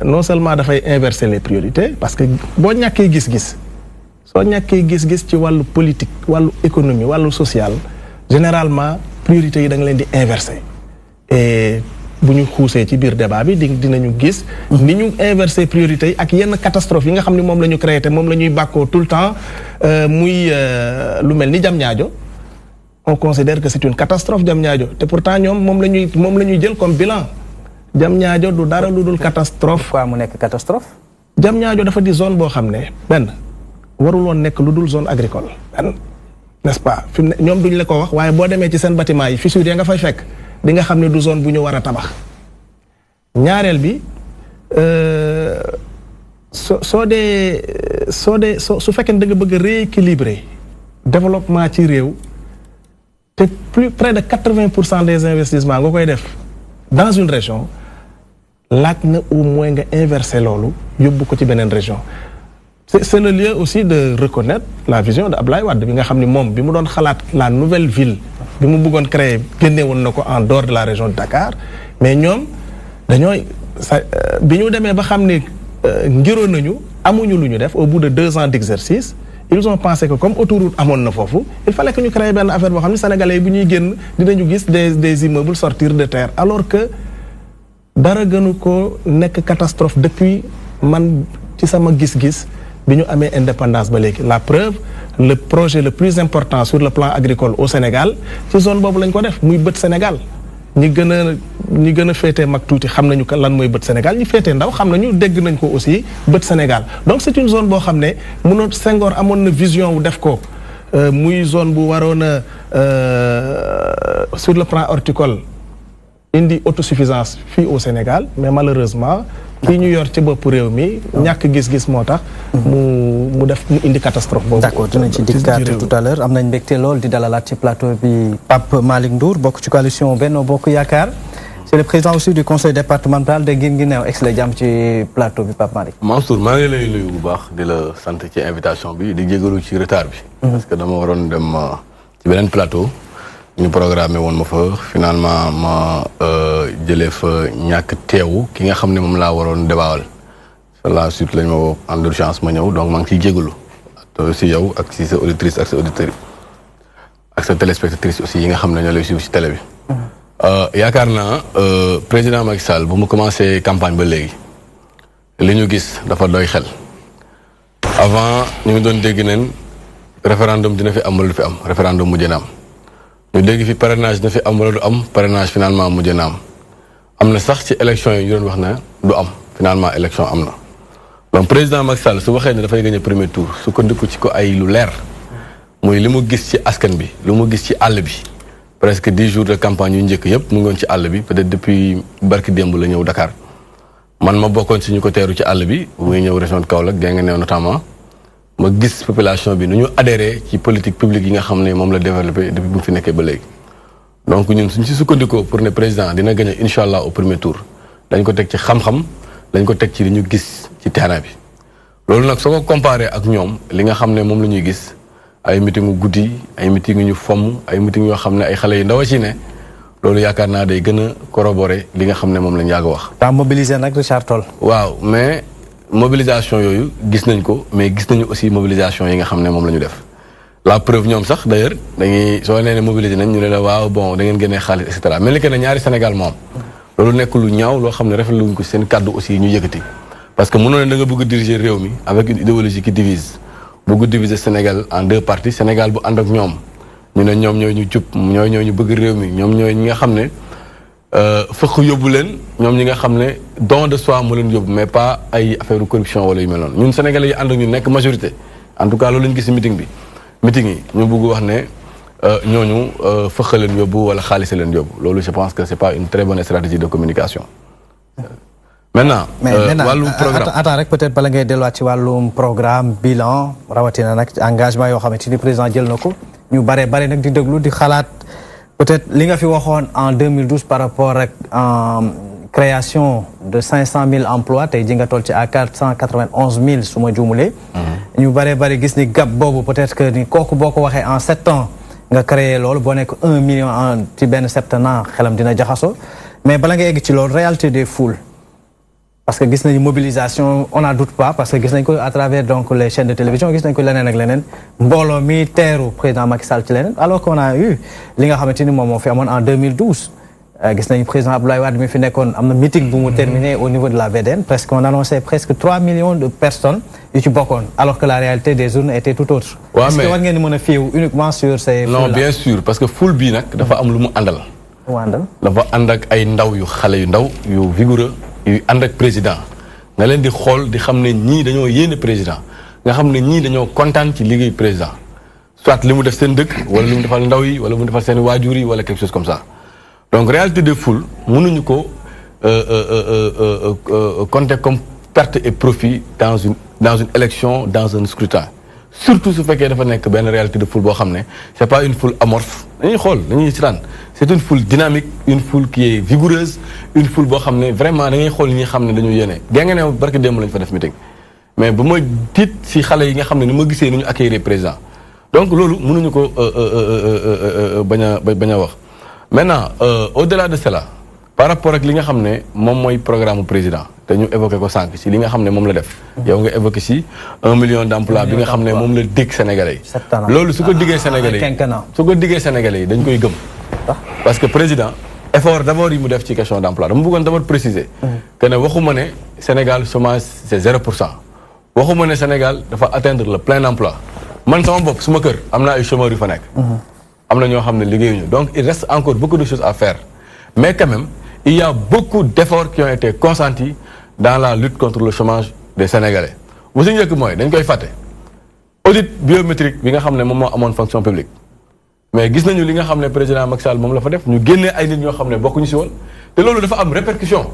non seulement dafay inverser les priorités parce que boo ñàkkee gis-gis soo ñàkkee gis-gis ci wàllu politique wàllu économie wàllu social généralement priorités yi da nga leen di inverser et bu ñu xuusee ci biir débat bi dinañu gis ni ñu inverser priorités yi ak yenn catastrophe yi nga xam ne moom la ñu créé te moom la ñuy bàkkoo tout le temps muy lu mel ni Diamniadio on considère que c'est une catastrophe Diamniadio te pourtant ñoom moom la ñuy jël comme bilan Diamniadio du dara lu dul catastrophe. Pourquoi mu nekk catastrophe. Diamniadio dafa di zone boo xam ne benn warul woon nekk lu dul zone agricole benn n'est-ce pas fi mu ne ñoom duñ la ko wax waaye boo demee ci seen bâtiment yi fissures yi nga fay fekk di nga xam ne du zone bu ñu war a tabax ñaareel bi su fekkee da nga bëgg a rééquilibrer développement ci réew te près de 80% des investissements nga koy def dans une région laaj na au moins nga inverser loolu yóbbu ko ci beneen région. C'est le lieu aussi de reconnaître la vision de Ablaye Wade bi nga xam ni moom bi mu doon xalaat la nouvelle ville bi mu bëggoon créer génne woon na ko en dehors de la région de Dakar mais ñoom dañooy bi ñu demee ba xam ne ngiroon nañu amuñu lu ñu def au bout de 2 ans d'exercice ils ont pensé que comme autoroute amoon na foofu il fallait que ñu créer benn affaire boo xam ne sénégalais yi bu ñuy génn dinañu gis des immeubles sortir de terre alors que dara gënu ko nekk catastrophe depuis man ci sama gis-gis bi ñu amee indépendance ba léegi la preuve le projet le plus important sur le plan agricole au Sénégal ci zone boobu lañ ko def muy bët Sénégal ñi gën a féetee mag tuuti xam nañu lan mooy bët Sénégal ñi féetee ndaw xam nañu dégg nañ ko aussi bët Sénégal donc c'est une zone boo xam ne mënoon Senghor amoon na vision wu def ko muy zone bu waroon a sur le plan horticole indi autosuffisance fii au Sénégal mais malheureusement kii ñu yor ci bopp réew mi ñàkk gis-gis moo tax mu indi catastrophe boobu. D'accord dinañ ci dikkaat tout à l'heure am nañ mbégte lool di dalalaat ci plateau bi Pape Malick Ndour bokk ci coalition Benno Bokk Yaakaar c'est le président aussi du conseil départemental de Guinguinéo ex la jàmm ci plateau bi Pape Malick. Mansour maa ngi lay nuyu bu baax di la sant ci invitation bi di jégalu ci retard bi. parce que dama waroon dem ci beneen plateau. ñu programmé woon ma fa finalement ma jëlee fa ñàkk teewu ki nga xam ne moom laa waroon débaawal par la suite lañ ma woo en urgence ma ñëw donc maa ngi ciy jégalu si yow ak si sa auditrice ak sa auditeur ak sa téléspectatrice aussi yi nga xam ne ñoo lay suivre si télé bi. yaakaar naa président Macky Sall bu mu commencé campagne ba léegi li ñu gis dafa doy xel avant ñu ngi doon dégg neen référendum dina fi am wala du fi am référendum mujj na am. ñu dégg fi parrainage na fi am wala du am parrainage finalement mujj na am na sax ci élection yi ñu doon wax ne du am finalement élection am na donc président Macky Sall su waxee ne dafay gagné premier tour su ko ndikku ci ko ay lu leer muy li mu gis ci askan bi lu mu gis ci àll bi presque 10 jours de campagne yu njëkk yëpp mu ngi woon ci àll bi peut-être depuis barki démb la ñëw Dakar man ma bokkoon ci ñu ko teeru ci àll bi bu muy ñëw région de Kaolack Guinguinéo notamment ma gis population bi nu ñu adhéré ci politique publique yi nga xam ne moom la développé depuis bu mu fi nekkee ba léegi donc ñun suñ si sukkandikoo pour ne président dina gagné incha allah au premier tour dañ ko teg ci xam-xam dañ ko teg ci li ñu gis ci terrain bi. loolu nag soo ko comparé ak ñoom li nga xam ne moom la ñuy gis ay meeting guddi ay meeting ñu fomm ay meeting yoo xam ne ay xale yu ndaw a ci ne loolu yaakaar naa day gën a corroborer li nga xam ne moom lañ yàgg a wax. daa mobiliser nag Richard Toll. waaw mais. mobilisation yooyu gis nañ ko mais gis nañu aussi mobilisation yi nga xam ne moom la ñu def la preuve ñoom sax d'ailleurs dañuy soo nee ne mobiliser nañ ñu ne la waaw bon da ngeen génnee xaalis et cetera mel ni que ne ñaari Sénégal moom loolu nekk lu ñaaw loo xam ne rafetlu wuñ ko seen kàddu aussi ñu yëkkati parce que mënoo ne da nga bëgg diriger réew mi avec une idéologie qui divise bëgg diviser Sénégal en deux parties Sénégal bu ànd ak ñoom ñu ne ñoom ñooy ñu jub ñooy ñu bëgg réew mi ñoom ñooy ñi nga xam ne fëq yóbbu leen ñoom ñi nga xam ne don de soi moo leen yóbbu mais pas ay affaire corruption wala yu mel noonu ñun sénégalais yi ànd ak ñu nekk majorité en tout cas loolu lañu gis ci meeting bi meeting yi ñu bëgg wax ne ñooñu fëq leen yóbbu wala xaalis leen yóbbu loolu je pense que c'est pas une très bonne stratégie de communication. maintenant wàllum programme attends rek peut-être bala ngay delluwaat ci wàllum programme bilan rawatina nag engagement yoo xamante ni président jël na ko ñu bare nag di déglu di xalaat. peut-être li nga fi waxoon en 2012 par rapport ak création de 500 000 emplois tey ji nga toll ci à 491 000 su ma juumulee. ñu bare gis ni gap boobu peut-être que ni kooku boo ko waxee en 7 ans nga créé loolu boo nekk 1 million en ci benn septennat xelam dina jaxasoo mais bala nga egg ci loolu réalité des foules. parce que gis nañu mobilisation on n'en doute pas parce que gis nañ ko à travers donc les chaînes de télévision gis nañ ko leneen ak leneen mbooloo mi teeru président Macky Sall ci leneen alors qu'on a eu li nga xamante ni moom moo fi amoon en 2012 gis nañu président Abdoulaye Wade mi fi nekkoon am na meeting bu mu terminé au niveau de la VDN presque on annonçait presque 3 millions de personnes yu ci bokkoon alors que la réalité des urnes était tout autre. waaw est-ce que war ngeen mën a fiyewu uniquement sur ces. non bien sûr parce que foule bii nag dafa am lu mu àndal. dafa ànd ak ay ndaw yu xale yu ndaw yu vigoureux. yu ànd ak président nga leen di xool di xam ne ñii dañoo yéene président nga xam ne ñii dañoo kontaan ci liggéey président soit li mu def seen dëkk wala li mu defal ndaw yi wala li mu defal seen waajur yi wala quelque chose comme ça donc réalité des foules mënuñu ko compter comme perte et profit dans une élection dans un scrutin surtout su fekkee dafa nekk benn réalité de foule boo xam ne c'est pas une foule amorphe dañuy xool dañuy sitaan c'est une foule dynamique une foule qui est vigoureuse une foule boo xam ne vraiment da ngay xool ñi xam ne dañu yéene Guinguinéo barki démb lañu fa def meeting mais bu ma tiit si xale yi nga xam ne ni ma gisee ni ñu accueillir président donc loolu mënuñu ko bañ a wax maintenant au-delà de cela par rapport ak li nga xam ne moom mooy programme président te ñu évoqué ko sànq si li nga xam ne moom la def yow nga évoqué si 1 million d'emplois bi nga xam ne moom la dig Sénégalais yi loolu su ko diggee Sénégalais yi dañ koy gëm parce que président effort d'abord yi mu def ci question d'emploi dama bëggoon d'abord préciser que ne waxuma ne Sénégal chômage c'est 0%. waxuma ne Sénégal dafa atteindre le plein emploi man sama bopp suma kër am na ay chômeurs yu fa nekk am na ñoo xam ne liggéeyuñu donc il reste encore beaucoup de choses à faire mais quand même il y a beaucoup d'efforts qui ont été consentis dans la lutte contre le chômage des Sénégalais bu si njëkk mooy dañ koy fàtte audit biométrique bi nga xam ne moom moo amoon fonction publique mais gis nañu li nga xam ne président Macky Sall moom la fa def ñu génnee ay nit ñoo xam ne bokkuñu si woon te loolu dafa am répercussion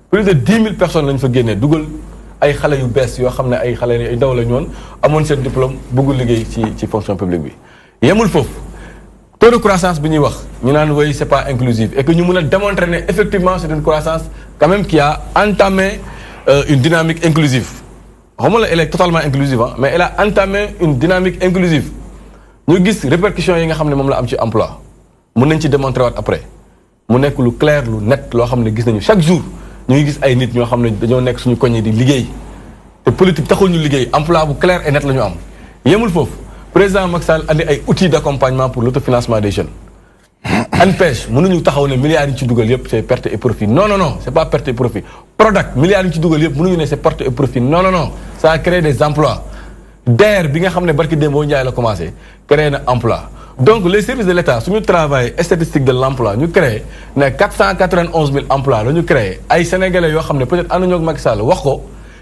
plus de 10 000 personnes lañ fa génnee dugal ay xale yu bees yoo xam ne ay xale ay ndaw la ñu woon amoon seen diplôme bëggul liggéey ci fonction publique bi yemul foofu taux de croissance bi ñuy wax ñu naan woy c'est pas inclusif et que ñu mën a démontrer ne effectivement c'est une croissance quand même qui a entamé une dynamique inclusive xawma la elle est totalement inclusive hein, mais elle a entamé une dynamique inclusive ñu gis répercussions yi nga xam ne moom la am ci emploi mën nañ ci démontrer waat après mu nekk lu clair lu net loo xam ne gis nañu chaque jour ñu ngi gis ay nit ñoo xam ne dañoo nekk suñu koñ di liggéey te politique taxul ñu liggéey emploi bu clair et net la ñu am yemul foofu président Macky Sall andi ay outils d'accompagnement pour l'autofinancement des jeunes ANPEJ mënuñu taxaw ne milliards yi ci dugal yëpp c'est perte et profit non non non c'est pas perte et profit Prodac milliards yi ci dugal yëpp mënuñu ne c'est perte et profit non non non ça a créé des emplois DER bi nga xam ne barki démboo Ndiaye la commencé créé na emploi donc les services de l'État suñu travail statistique de l'emploi ñu créé ne 491 000 emplois la ñu créé ay sénégalais yoo xam ne peut-être ànd ñoo ak Macky Sall wax ko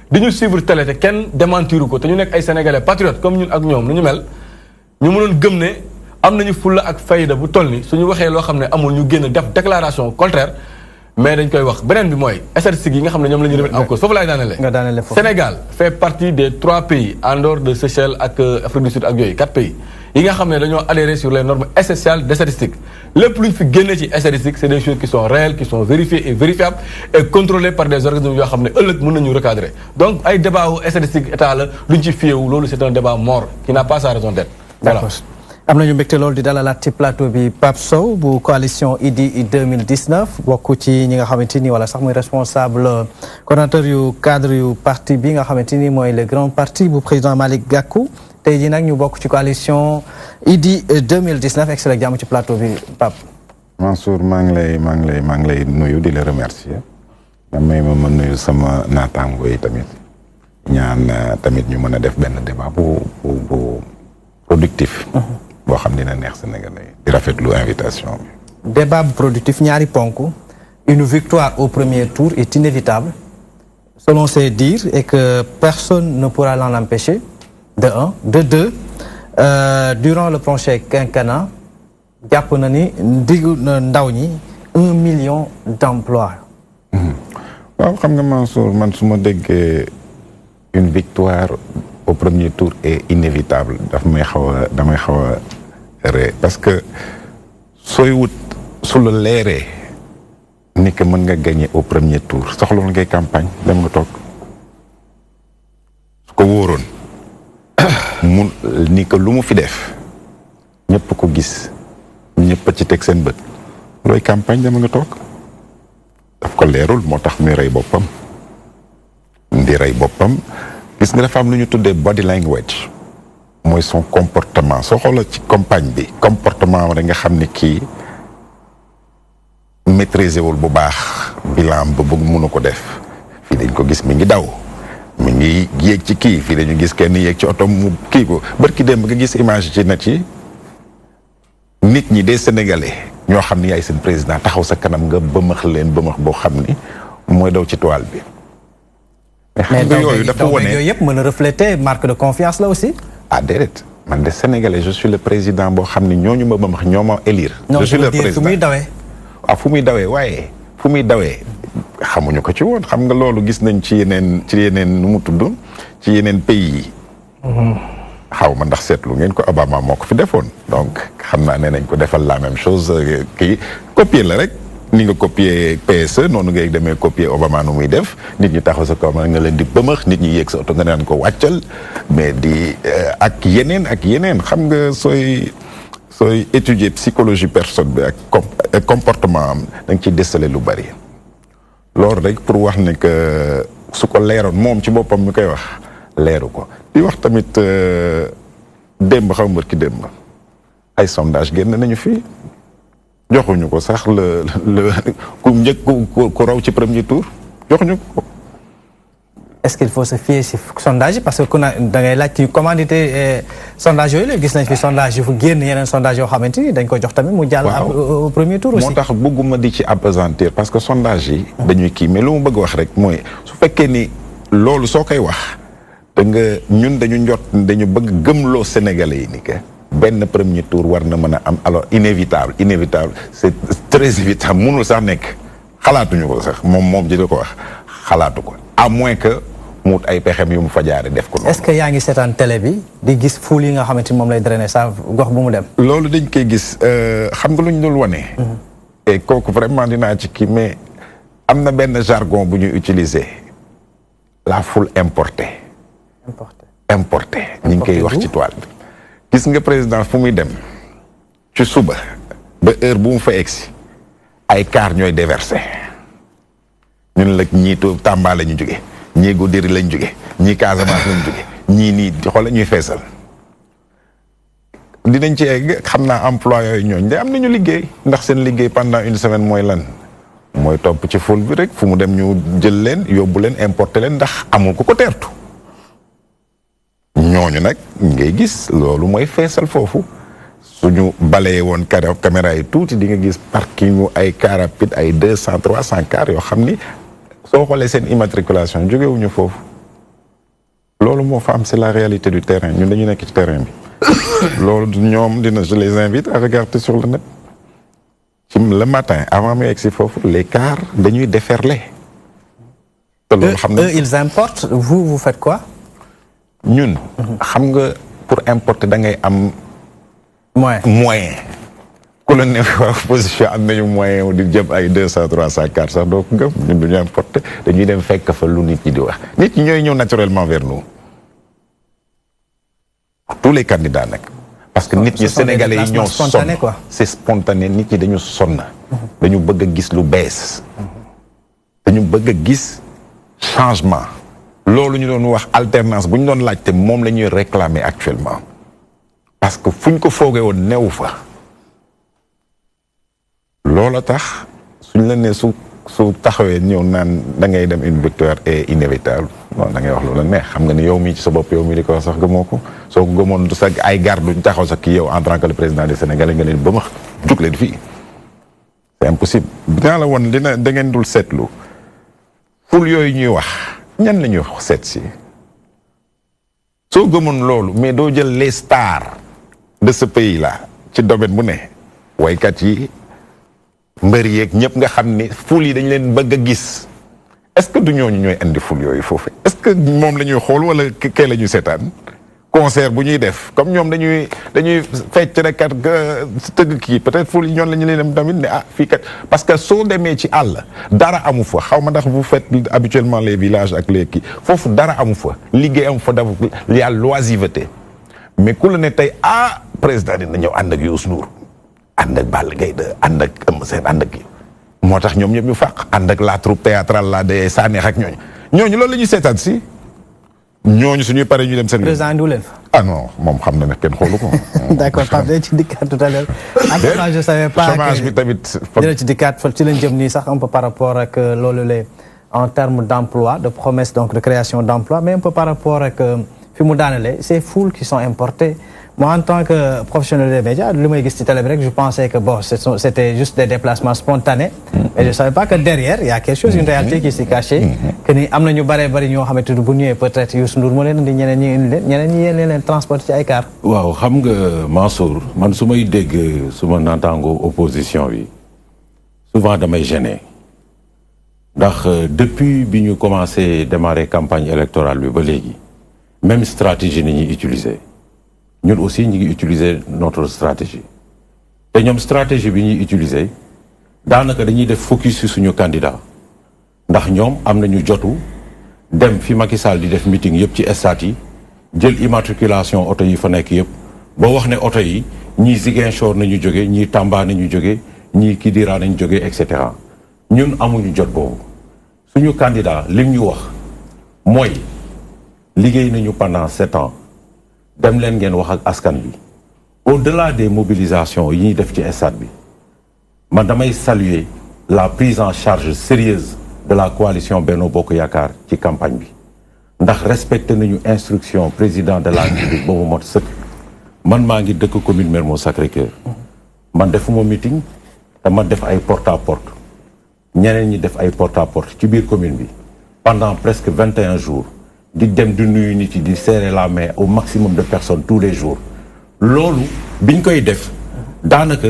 di ñu suivre télé te kenn démentiru ko te ñu nekk ay sénégalais patriotes comme ñun ak ñoom nu ñu mel ñu mënoon gëm ne am nañu fulla ak fayda bu toll ni suñu waxee loo xam ne amul ñu génn def déclaration contraire mais dañ koy wax beneen bi mooy statistiques yi nga xam ne ñoom la ñu remettre en cause foofu laay daanele Sénégal fait partie des 3 pays en dehors de Seychelles ak Afrique du Sud ak yooyu 4 pays yi nga xam ne dañoo adhéré sur les normes essentielles des statistiques lépp lu ñu fi génne ci statistiques c'est des choses qui sont réelles qui sont vérifiées et vérifiables et contrôlées par des organismes yoo xam ne ëllëg mën nañu recadrer donc ay débat wu statistique état la luñ ci fiyewu loolu c'est un débat mort qui n'a pas sa raison d'être voilà. am nañu mbégte loolu di dalalaat ci plateau bi Pape Sow bu coalition Idy 2019 bokk ci ñi nga xamante ni wala sax muy responsable coordonnateur yu cadre yu parti bi nga xamante ni mooy le grand parti bu président Malick Gakou tey jii nag ñu bokk ci coalition Idy 2019 excellent jàmm ci plateau bi Pape. Mansour maa ngi lay nuyu di la remercier damay ma nuyu sama naataango yi tamit ñaan tamit ñu mën a def benn débat bu productif. boo xam dina neex Sénégalais di rafetlu invitation bi. débat productif ñaari ponk une victoire au premier tour est inévitable selon ses dires et que personne ne pourra l'en empêcher de un de deux durant le prochain quinquennat jàpp na ni diggu ndaw ñi 1 million d'emplois. waaw xam nga Mansour man su ma déggee une victoire au premier tour est inévitable damay xaw a parce que sooy wut su la leeree ni que mën nga gagner au premier tour soxloon ngay campagne dem nga toog su ko wóoroon mu ni que lu mu fi def ñëpp ko gis ñëpp ci teg seen bët looy campagne dem nga toog daf ko leerul moo tax muy rey boppam di rey boppam gis nga dafa am lu ñu tuddee body language mooy son comportement soo xoolee ci campagne bi comportement rek nga xam ne kii maîtriser wul bu baax bilan ba bëgg mënu ko def fii dañ ko gis mi ngi daw mi ngi yéeg ci kii fii dañu gis kenn yéeg ci oto mu kii ko barki démb nga gis image ci net yi nit ñi des sénégalais ñoo xam ni yaay seen président taxaw sa kanam nga bëmax leen bëmax boo xam ni mooy daw ci toile bi. mais yooyu dafa wone yooyu yëpp mën a refléter marque de confiance là aussi. ah déedéet man de sénégalais je suis le président boo xam ni ñooñu ma bëmax ñoo ma élire. je suis le président fu muy dawee. ah fu muy dawee waaye fu muy dawee xamuñu ko ci woon xam nga loolu gis nañ ci yeneen nu mu tudd ci yeneen pays yi. xaw ma ndax seetlu ngeen ko Obama moo ko fi defoon donc xam naa ne nañ ko defal la même chose kii copier la rek ni nga copier PSE noonu ngay demee copier Obama nu muy def nit ñi taxaw sa kaw nga leen di bëmax nit ñi yéeg sa oto nga naan ko wàccal mais di ak yeneen xam nga sooy étudier psychologie personne bi ak comportement am da nga ciy déceler lu bari loolu rek pour wax ne que su ko leeroon moom ci boppam mi koy wax leeru ko di wax tamit démb xaw ma ki démb ay sondage génn nañu fii joxuñu ko sax ku njëkk ku raw ci premier tour joxuñu ko est-ce qu'il faut se fier ci sondage parce que da ngay laaj commandité sondage yooyu la gis nañ fi sondage yu fu génn yeneen sondage yoo xamante ni dañ ko jox tamit mu jàll au premier tour aussi. moo tax bëgguma di ci appesantir parce que sondage yi dañuy kii mais lu mu bëgg wax rek mooy su fekkee ni loolu soo koy wax da nga ñun dañu bëgg gëmloo Sénégalais yi ni que benn premier tour war na mën a am alors inévitable c'est très évitable mënul sax nekk xalaatuñu ko sax moom ji da ko wax xalaatu ko à moins que mu ay pexem yu mu fa jaare def ko. est-ce que yaa ngi seetaan télé bi di gis foule yi nga xamante ni moom lay drainer sa gox bu mu dem. loolu dañ koy gis xam nga lu ñu dul wane. et kooku vraiment dinaa ci kii mais am na benn jargon bu ñuy utiliser la foule importée. importée ñu ngi koy wax ci toile bi. gis nga président fu muy dem ci suba ba heure bu mu fa egsi ay car ñooy déversé ñun la ñii Tamba la ñu jóge ñii Goudiri lañ jóge ñii Casamance lañ jóge ñii nii xoolal ñuy feesal dinañ ci egg xam naa emploi yooyu ñooñ de am nañu liggéey ndax seen liggéey pendant une semaine mooy lan mooy topp ci foule bi rek fu mu dem ñu jël leen yóbbu leen importer leen ndax amul ku ko teertu ñooñu nag ngay gis loolu mooy feesal foofu suñu balee woon caméra yi tuuti di nga gis parking ay car rapide ay 200 300 car yoo xam ni soo xoolee seen immatriculation jógewuñu foofu loolu moo fa am c'est la réalité du terrain ñun dañu nekk ci terrain bi loolu ñoom je les invite à regarder sur le net ci le matin avant muy egsi foofu les cars dañuy déferler te loolu xam eux ils importent vous faites quoi ñun xam nga pour importer da ngay am moyen ku la ne opposition am nañu moyen di jëm ay 200 300 400 sax doo ko gëm ñun duñu importer dañuy dem fekk fa lu nit ñi di wax nit ñi ñooy ñëw naturellement vers nous tous les candidats nag parce que nit ñi sénégalais yi ñoo sonn c'est spontané nit ñi dañu sonn dañu bëgg a gis lu bees dañu bëgg a gis changement loolu ñu doon wax alternance bu ñu doon laajte moom la ñuy réclamer actuellement parce que fu ñu ko foogee woon newu fa loola tax suñ la ne su taxawee ñëw naan da ngay dem une victoire est inévitable non da ngay wax loolu la neex xam nga ni yow mii ci sa bopp yow mii di ko wax sax gëmoo ko soo ko gëmoon du sa ay garde duñ taxaw sax ki yow en tant que le président du Sénégal nga leen ba ma jug leen fii c'est impossible dinaa la woon dina da ngeen dul seetlu ful yooyu ñuy wax ñan la ñuy seet si soo gëmoon loolu mais doo jël les stars de ce pays là ci domaine bu ne waykat yi mbër yeeg ñëpp nga xam ni ful yi dañ leen bëgg a gis est-ce que du ñooñu ñooy indi ful yooyu foofu est-ce que moom la ñuy xool wala kee la ñuy seetaan concert bu ñuy def comme ñoom dañuy fecc rek kat tëgg kii peut-être ful yi ñoon la ñu leen dem tamit ne ah fii kat parce que soo demee ci àll dara amu fa xaw ma ndax vous faites habituellement les villages ak les kii foofu dara amu fa liggéey amu fa dafa y a l'oisiveté mais ku la ne tey ah président dina ñëw ànd ak Youssou Ndour ànd ak Balla Gaye ànd ak Eumeu Sène ànd ak kii moo tax ñoom ñëpp ñu fàq ànd ak la troupe théâtrale la de Sanex ak ñooñu loolu la ñuy seetaan si ñooñu suñuy pare ñu dem seen. président andiwu leen fa. ah non moom xam na ne kenn xoolu ko. d'accord Pape dañ ci dikkaat tout à l'heure. en tout cas je savais pas chômage bi tamit. dina ci dikkaat ci lañ jëm nii sax un peu par rapport ak loolu la en termes d'emploi de promesse donc de création d'emploi mais un peu par rapport ak fi mu daanale ces foules qui sont importées. Moi, en tant que professionnel des médias, je pensais que bon, c'était juste des déplacements spontanés. Et je ne savais pas que derrière, il y a quelque chose, une réalité qui s'est cachée. Que nous avons peut-être Youssou Ndour nous transporter à Ekar. Waaw, xam nga Mansour, man su may dégg suma naataango opposition bi souvent damay gêné. Ndax depuis bi ñu commencé démarrer campagne électorale bi ba léegi même stratégie ni ñuy utiliser. Nous aussi ñu ngi utiliser notre stratégie te ñoom stratégie bi ñuy utiliser daanaka dañuy def focus sur suñu candidat ndax ñoom am nañu jotu dem fi Macky Sall di def meeting yëpp ci stade yi jël immatriculation oto yi fa nekk yëpp ba wax ne oto yi ñii Ziguinchor nañu jóge ñii Tamba nañu jóge ñii Kidira nañu jóge et cetera ñun amuñu jot boobu suñu candidat lim ñu wax mooy liggéey nañu pendant 7 ans. dem leen ngeen wax ak askan bi au-delà des mobilisations yi ñuy def ci stade bi man damay saluer la prise en charge sérieuse de la coalition Benno Bokk Yaakaar ci campagne bi ndax respecté nañu instruction président de la République ba mu mot sëkk man maa ngi dëkk commune Mermoz Sacré-Cœur man defuma meeting te ma def ay porte à porte ñeneen ñi def ay porte à porte ci biir commune bi pendant presque 21 jours di dem di nuyu nit yi di serrer la main au maximum de personnes tous les jours loolu biñ koy def daanaka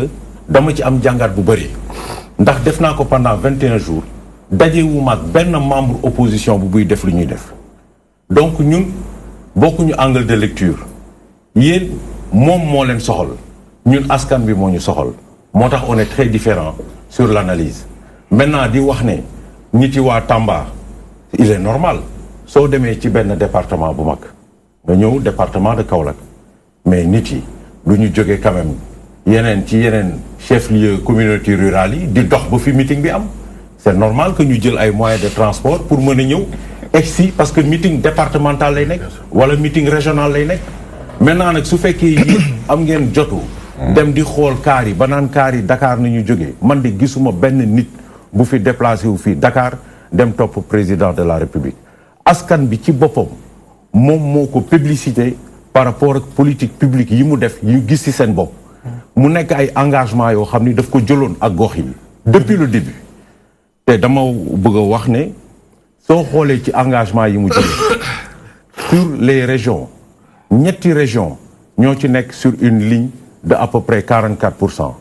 dama ci am jàngat bu bëri ndax def naa ko pendant 21 jours dajewuma ak benn membre opposition bu buy def lu ñuy def donc ñun bokkuñu angle de lecture yéen moom moo leen soxal ñun askan bi moo ñu soxal moo tax on est très différent sur l'analyse maintenant di wax ne nit yi waa Tamba il est normal soo demee ci benn département bu mag nga ñëw département de Kaolack mais nit yi lu ñu jógee quand même yeneen ci yeneen chef-lieu communauté rurale yi di dox ba fi meeting bi am c'est normal que ñu jël ay moyens de transport pour mën a ñëw egsi parce que meeting départemental lay nekk wala meeting régional lay nekk maintenant nag su fekkee yi am ngeen jotu dem di xool kaar yi ba naan kaar yi Dakar nañu jógee man de gisuma benn nit bu fi déplacé wu fii Dakar dem topp président de la République askan bi ci boppam moom moo ko publicité par rapport ak politique publique yi mu def yu gis ci seen bopp mu nekk ay engagement yoo xam ni daf ko jëloon ak gox yi depuis le début te dama bëgg a wax ne soo xoolee ci engagement yi mu jël sur les régions ñetti régions ñoo ci nekk sur une ligne de à peu près 44%,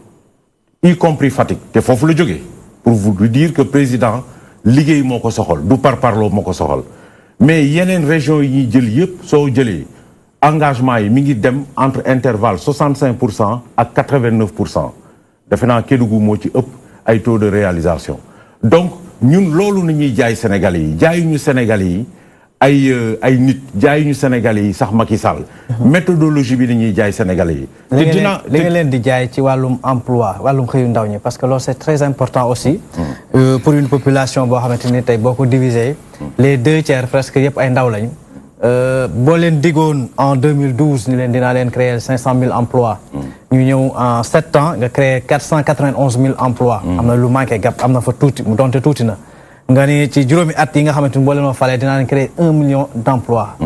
y compris Fatick te foofu la jógee pour vous dire que président liggéey moo ko soxal du parparloo moo ko soxal mais yeneen régions yi ñuy jël yëpp soo jëlee engagement yi mi ngi dem entre intervalle 65% ak 89%. defe naa Kédougou moo ci ëpp ay taux de réalisation donc ñun loolu na ñuy jaay Sénégalais yi jaayuñu Sénégalais yi ay nit jaayuñu Sénégalais yi sax Macky Sall méthodologie bi dañuy jaay Sénégalais yi li nga leen di jaay ci wàllum emploi wàllum xëyu ndaw ñi parce que loolu c'est très important aussi pour une population boo xamante ni tey boo ko diviser les 2/3 presque yëpp ay ndaw lañu boo leen digoon en 2012 ni leen dinaa leen créer 500 000 emplois ñu ñëw en 7 ans nga créer 491 000 emplois am na lu manqué gap am na fa tuuti mu donte tuuti na nga ni ci juróomi at yi nga xamante ni boo leen ma falee dinaa leen créer 1 million d'emplois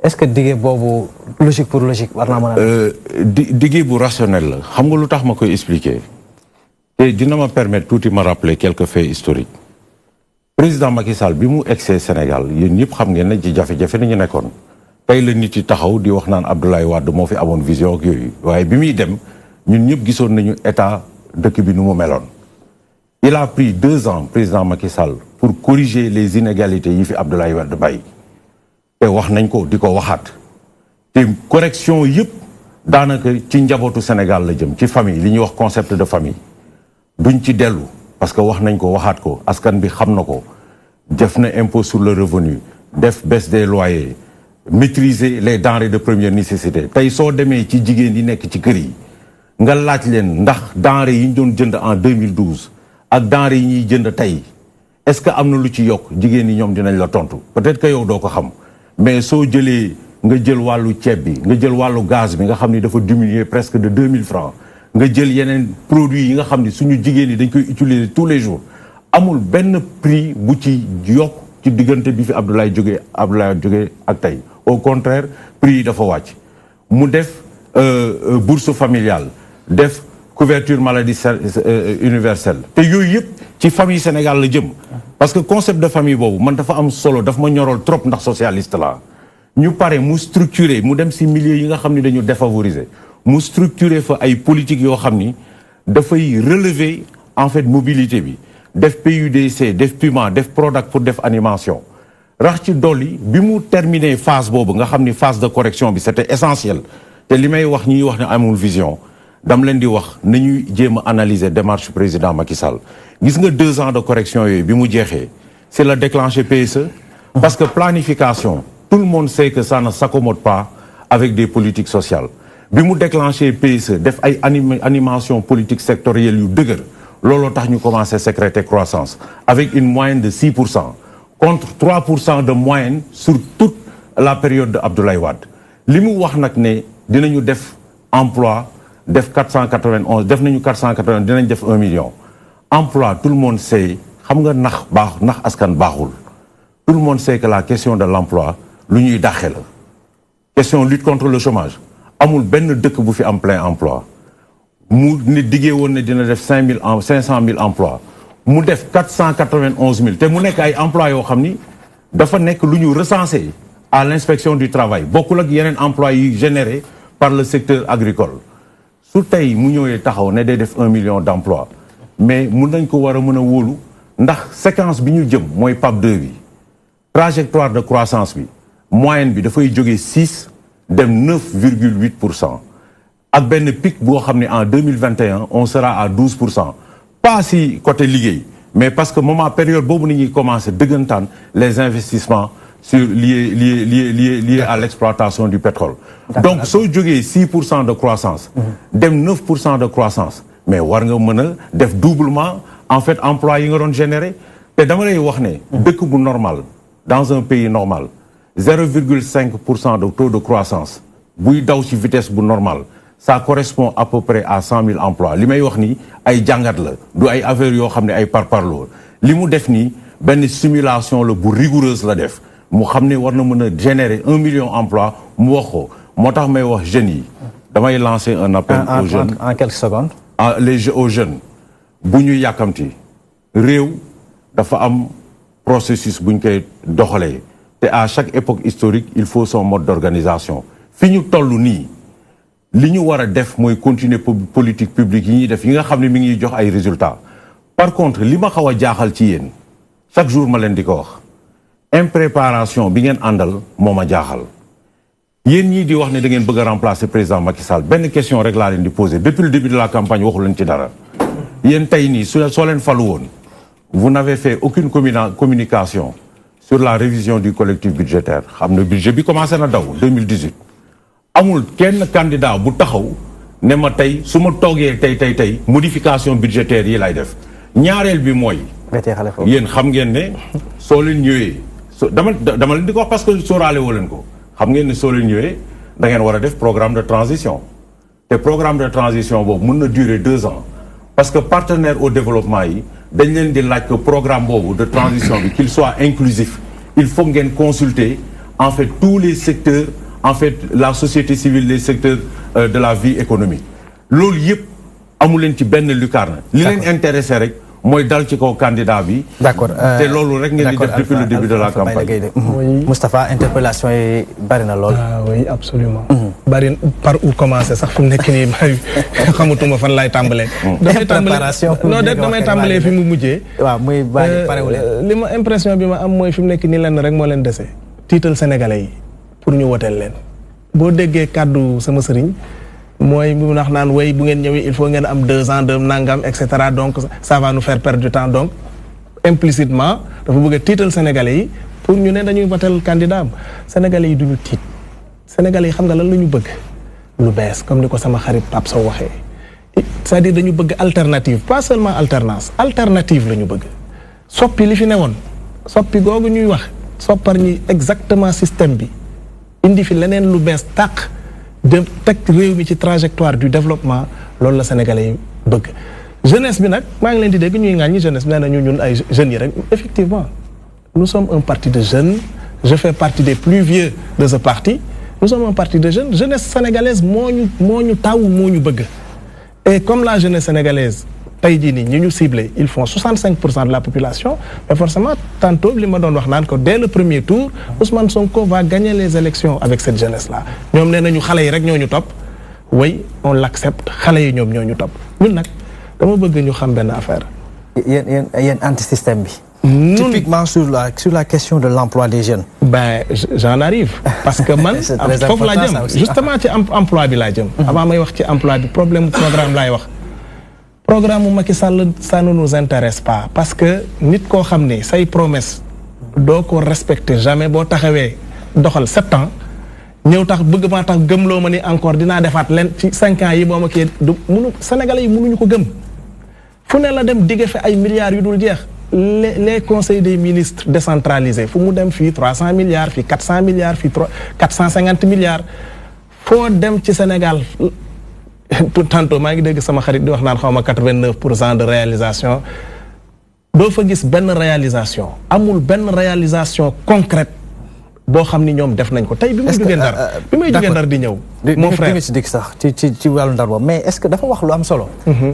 est-ce que diggee boobu logique pour logique war naa mën a diggee bu rationnel la xam nga lu tax ma koy expliquer te dina ma permettre tuuti ma rappeler quelques faits historiques président Macky Sall bi mu egsee Sénégal yéen ñëpp xam ngeen ne ci jafe-jafe ni ñu nekkoon tey la nit yi taxaw di wax naan Abdoulaye Wade moo fi amoon vision ak yooyu waaye bi muy dem ñun ñëpp gisoon nañu état dëkk bi nu mu meloon. Il a pris 2 ans président Macky Sall pour corriger les inégalités yi fi Abdoulaye Wade bàyyi te wax nañ ko di ko waxaat te correction yëpp daanaka ci njabootu Sénégal la jëm ci famille li ñuy wax concept de famille duñ ci dellu. parce que wax nañ ko waxaat ko askan bi xam na ko def na impôt sur le revenu def baisse des loyers maîtriser les denrées de première nécessité tey soo demee ci jigéen yi nekk ci kër yi nga laaj leen ndax denrées yi ñu doon jënd en 2012 ak denrées yi ñuy jënd tey est-ce que am na lu ci yokk jigéen yi ñoom dinañ la tontu peut-être que yow doo ko xam mais soo jëlee nga jël wàllu ceeb bi nga jël wàllu gaz bi nga xam ni dafa diminuer presque de 2000 francs nga jël yeneen produits yi nga xam ni suñu jigéen yi dañ koy utiliser tous les jours amul benn prix bu ci yokk ci diggante bi fi Abdoulaye jógee ak tey au contraire prix yi dafa wàcc mu def bourse familiale def couverture maladie universelle te yooyu yëpp ci famille Sénégal la jëm parce que concept de famille boobu man dafa am solo daf ma ñorol trop ndax socialiste la ñu pare mu structuré mu dem si milieu yi nga xam ni dañu défavoriser mu structuré fa ay politique yoo xam ni dafay relever en fait mobilité bi def PUDC def PUMA def Prodac pour def animation rax ci dolli bi mu terminé phase boobu nga xam ni phase de correction bi c'était essentiel te li may wax ñiy wax ne amul vision dam leen di wax nañuy jéem a analyser démarche président Macky Sall gis nga 2 ans de correction yooyu bi mu jeexee c'est le déclenché PSE parce que planification tout le monde sait que ça ne s'accommode pas avec des politiques sociales bi mu déclenché PSE def ay animation politique sectorielle yu dëgër looloo tax ñu commencé sécréter croissance avec une moyenne de 6% contre 3% de moyenne sur toute la période de Abdoulaye Wade li mu wax nag ne dinañu def emploi def 491 def nañu 480 dinañ def 1 million emploi tout le monde sait xam nga nax askan baaxul tout le monde sait que la question de l'emploi lu ñuy dàqe la question lutte contre le chômage amul benn dëkk bu fi am plein emploi mu ni diggee woon ne dina def 500 000 emplois mu def 491 000 te mu nekk ay emplois yoo xam ni dafa nekk lu ñu recensé à l'inspection du travail bokkul ak yeneen emplois yi générés par le secteur agricole su tey mu ñëwee taxaw ne day def 1 million d'emplois mais mun nañ ko war a mën a wóolu ndax séquence bi ñu jëm mooy PAP 2 bi trajectoire de croissance bi moyenne bi dafay jógee 6 dem 9,8% ak benn pic boo xam ne en 2021 on sera à 12%. Pas si côté liggéey mais parce que moment période boobu ni ñuy commencer dëggantaan les investissements liés à l'exploitation du pétrole. Donc soo jógee 6% de croissance dem 9% de croissance mais war nga mën a def doublement en fait emploi yi nga doon générer te dama lay wax ne dëkk bu normal dans un pays normal 0,5% de taux de croissance buy daw ci vitesse bu normal ça correspond à peu près à 100 000 emplois li may wax ni ay jàngat la du ay affaires yoo xam ne ay parparloo li mu def nii benn simulation la bu rigoureuse la def mu xam ne war na mën a générer 1 million d'emplois mu wax ko moo tax may wax jeunes yi damay lancer un appel aux jeunes en quelques secondes aux jeunes bu ñu yàkkamti réew dafa am processus bu ñu koy doxalee te à chaque époque historique il faut son mode d'organisation fi ñu toll nii li ñu war a def mooy continuer politique publique yi ñuy def yi nga xam ne mi ngi jox ay résultats par contre li ma xaw a jaaxal ci yéen chaque jour ma leen di ko wax impréparation bi ngeen àndal moo ma jaaxal yéen ñii di wax ne da ngeen bëgg a remplacer président Macky Sall benn question rek laa leen di poser depuis le début de la campagne waxu leen ci dara yéen tey nii soo leen falu woon vous n'avez fait aucune communication sur la révision du collectif budgétaire xam ne budget bi commencé na daw 2018 amul kenn candidat bu taxaw ne ma tey su ma toogee tey modification budgétaire yi lay def ñaareel bi mooy yéen xam ngeen ne soo leen ñëwee dama leen di ko wax parce que sóoraale woo leen ko xam ngeen ne soo leen ñëwee da ngeen war a def programme de transition te programme de transition boobu mën na durer 2 ans parce que partenaire au développement yi dañ leen di laaj que programme boobu de transition bi qu'il soit inclusif il faut ngeen consulter en fait tous les secteurs en fait la société civile les secteurs de la vie économique loolu yëpp amu leen ci benn lucarne li leen intéressé rek mooy dal ci kaw candidat bi. d'accord te loolu rek ngeen di def depuis le début de la campagne. Moustapha interpellation yi bari na lool. oui absolument. bari par où commencer sax fi mu nekk nii xamatuma fan laay tàmbalee. damay tàmbalee fi mu mujjee. waaw muy bari parewule. li ma impression bi ma am mooy fi mu nekk nii lenn rek moo leen dese. tiital sénégalais yi pour ñu woteel leen. boo déggee kàddu sama sëriñ. mooy mu wax naan way bu ngeen ñëwee il faut ngeen am 2 ans de nangam et cetera donc ça va nous faire perdre du temps donc implicitement dafa bëgg a tiital sénégalais yi pour ñu ne dañuy votel candidat am sénégalais yi duñu tiit sénégalais yi xam nga lan la ñu bëgg lu bees comme ni ko sama xarit Pape Sow waxee c'est-à-dire dañu bëgg alternative pas seulement alternance alternative la ñu bëgg soppi li fi newoon soppi googu ñuy wax soppar ñi exactement système bi indi fi leneen lu bees tàq de teg réew mi ci trajectoire du développement loolu la sénégalais yi bëgg jeunesse bi nag maa ngi leen di dégg ñuy ŋàññi jeunesse bi nee na ñun ay jeunes yi rek effectivement nous sommes un parti de jeunes je fais partie des plus vieux de ce parti nous sommes un parti de jeunes jeunesse sénégalaise moo ñu taw moo ñu bëgg et comme la jeunesse sénégalaise tey jii nii ñi ñu ciblé ils font 65% de la population mais forcément tantôt li ma doon wax naan ko dès le premier tour Ousmane Sonko va gagner les élections avec cette jeunesse là ñoom nee nañu xale yi rek ñoo ñu topp oui on l'accepte xale yi ñoom ñoo ñu topp ñun nag dama bëgg ñu xam benn affaire. yéen anti-système bi. typiquement sur la question de l'emploi des jeunes. Ben j'en arrive parce que man foofu laa jëm justement ci emploi bi laa jëm. avant may wax ci emploi bi programme laay wax. programme Macky Sall ça ne nous intéresse pas parce que nit koo xam ne say promesse doo ko respecter jamais boo taxawee doxal 7 ans ñëw tax bëgg maa tax gëmloo ma ni encore dinaa defaat leen ci 5 ans yi boo ma kii mënu Sénégalais yi mënuñu ko gëm fu ne la dem digge fi ay milliards yu dul jeex les conseils des ministres décentralisés fu mu dem fii 300 milliards fii 400 milliards fii 450 milliards foo dem ci Sénégal tantôt maa ngi dégg sama xarit di wax naan xaw ma 89% de réalisation doo fa gis benn réalisation amul benn réalisation concrète boo xam ni ñoom def nañ ko tey bi may jógee Ndar di ñëw mon frère ci dik sax ci wàllu Ndar boobu mais est-ce que dafa wax lu am solo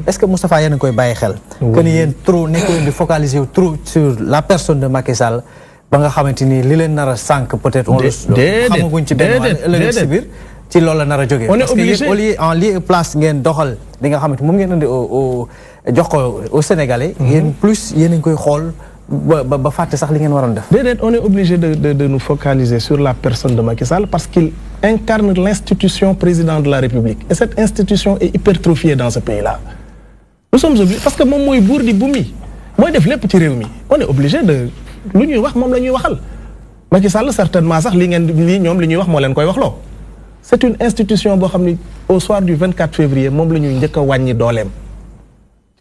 est-ce que Moustapha yéen a koy bàyyi xel que ni yéen trop nekkoon di focaliser wu trop sur la personne de Macky Sall ba nga xamante ni li leen nar a sànq peut-être on xamaguñ ci benn ëllëg si biir ci loolu la nar a jógee parce que yéen au lieu en lieu place ngeen doxal li nga xamante moom ngeen indi jox ko au Sénégalais yéen plus yéen a ngi koy xool ba fàtte sax li ngeen waroon def. déedéet on est obligé de nous focaliser sur la personne de Macky Sall parce qu'il incarne l'institution président de la République et cette institution est hypertrophiée dans ce pays-là. Nous sommes obligés parce que moom mooy buur di bu mi mooy def lépp ci réew mi on est obligé de lu ñuy wax moom la ñuy waxal Macky Sall certainement sax li ñoom li ñuy wax moo leen koy waxloo. C'est une institution boo xam ni au soir du 24 février moom la ñuy njëkk a wàññi dooleem.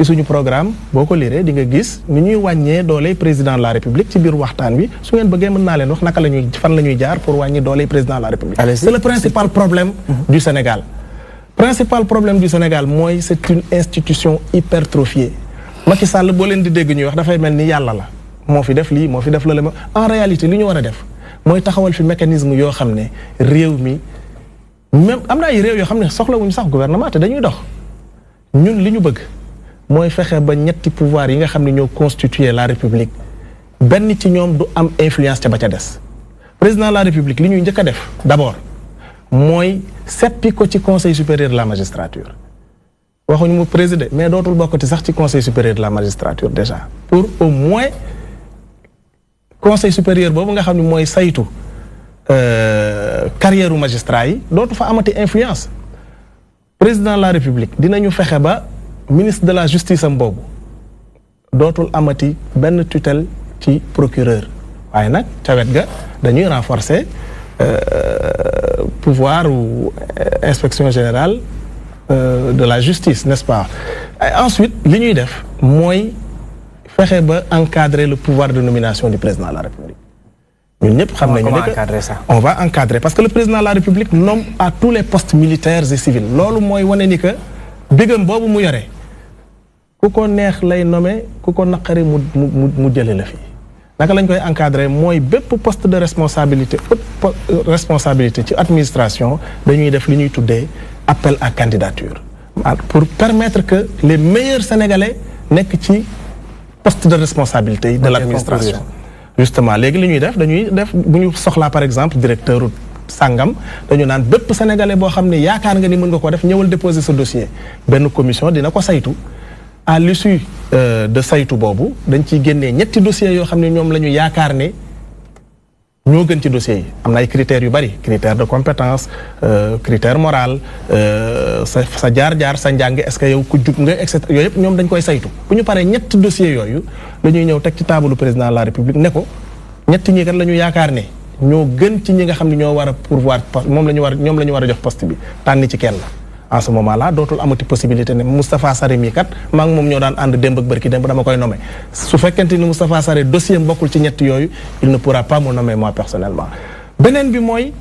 ci suñu programme boo ko liree di nga gis ni ñuy wàññee dooley président de la république ci biir waxtaan bi su ngeen bëggee mën naa leen wax naka la ñuy fan la ñuy jaar pour wàññi dooley président de la république. C'est le principal problème du Sénégal. Principal problème du Sénégal mooy c'est une institution hypertrophiée. Macky Sall boo leen di dégg ñuy wax dafay mel ni yàlla la moo fi def lii moo fi def la en réalité li ñu war a def mooy taxawal fi mécanisme yoo xam ne réew mi même am na ay réew yoo xam ne soxlawuñu sax gouvernement te dañuy dox ñun li ñu bëgg. mooy fexe ba ñetti pouvoir yi nga xam ne ñoo constituer la république benn ci ñoom du am influence ca ba ca des président de la république li ñuy njëkk a def d'abord mooy seppi ko ci conseil supérieur de la magistrature waxuñu mu présider mais dootul bokkati sax ci conseil supérieur de la magistrature déjà pour au moins conseil supérieur boobu nga xam ne mooy saytu carrière u magistrat yi dootu fa amati influence président de la république dinañu fexe ba ministre de la justice am boobu dootul amati benn tutelle ci procureur waaye nag ca wet ga dañuy renforcer pouvoir ou inspection générale de la justice n'est-ce pas ensuite li ñuy def mooy fexe ba encadrer le pouvoir de nomination du président de la République ñun ñëpp xam nañu ne que on va encadrer parce que le président de la République nomme à tous les postes militaires et civils loolu mooy wane ni que bigam boobu mu yore ku ko neex lay nommé ku ko naqari mu jële la fii naka lañ koy encadrer mooy bépp poste de responsabilité responsabilité ci administration dañuy def li ñuy tuddee appel à candidature pour permettre que les meilleurs Sénégalais nekk ci poste de responsabilité de l'administration justement léegi li ñuy def dañuy def bu ñu soxlaa par exemple directeur sangam dañu naan bépp Sénégalais boo xam ne yaakaar nga ni mën nga ko def ñëwal déposer ce dossier benn commission dina ko saytu à l'issue de saytu boobu dañ ciy génnee ñetti dossiers yoo xam ne ñoom la ñu yaakaar ne ñoo gën ci dossiers yi am na ay critères yu bari critères de compétence critère moral sa jaar-jaar sa njàng est-ce que yow ku jub nga et cetera yooyu yëpp ñoom dañ koy saytu bu ñu paree ñetti dossiers yooyu dañuy ñëw teg ci taabalu président de la république ne ko ñetti ñi kat la ñu yaakaar ne ñoo gën ci ñi nga xam ne ñoo war a pourvoir ñoom la ñu war a jox poste bi tànn ci kenn en ce moment là dootul amati possibilité ne Moustapha Sarré mii kat maa ngi moom ñoo daan ànd démb ak bërki démb dama koy nommer su fekkente ni Moustapha Sarré dossier bokkul ci ñett yooyu il ne pourra pas me nommer moi personnellement beneen bi mooy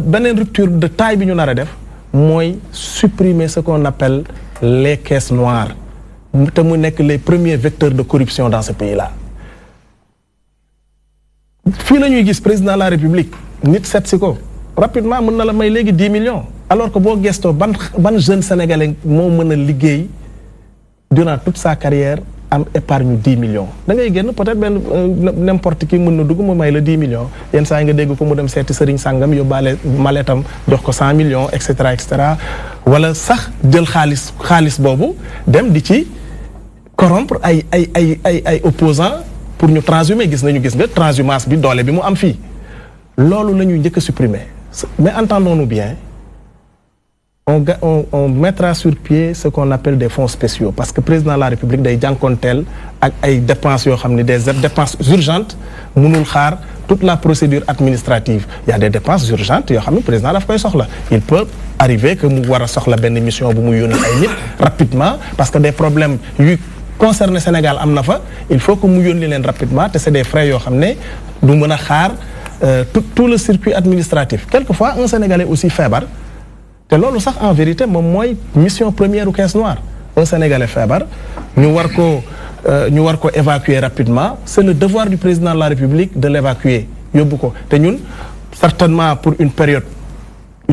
beneen rupture de taille bi ñu nar a def mooy supprimer ce qu'on appelle les caisses noires te mu nekk les premiers vecteurs de corruption dans ce pays là fii la ñuy gis président de la République nit seet si ko rapidement mën na la may léegi 10 millions alors que boo gestoo ban jeune sénégalais moo mën a liggéey durant toute sa carrière am épargne 10 millions da ngay génn peut-être benn n'importe qui mën na dugg mu may la 10 millions yenn saa yi nga dégg ko mu dem seeti sëriñ sàngam yóbbaale maletam jox ko 100 millions et cetera wala sax jël xaalis boobu dem di ci corrompre ay opposants pour ñu transhumer gis nga transhumance bi doole bi mu am fii loolu la ñuy njëkk a supprimer mais entendons-nous bien on mettra sur pied ce qu'on appelle des fonds spéciaux parce que président de la République day jànkonteel ak ay dépenses yoo xam ne des dépenses urgentes mënul xaar toute la procédure administrative il y a des dépenses urgentes yoo xam ne président daf koy soxla il peut arriver que mu war a soxla benn mission bu mu yónnee ay nit rapidement parce que des problèmes yu concerné Sénégal am na fa il faut que mu yónni leen rapidement te c'est des frais yoo xam ne du mën a xaar tout le circuit administratif quelquefois un Sénégalais aussi feebar te loolu sax en vérité moom mooy mission première u caisse noire un Sénégalais feebar ñu war ko ñu war ko évacuer rapidement c'est le devoir du président de la République de l'évacuer yóbbu ko te ñun certainement pour une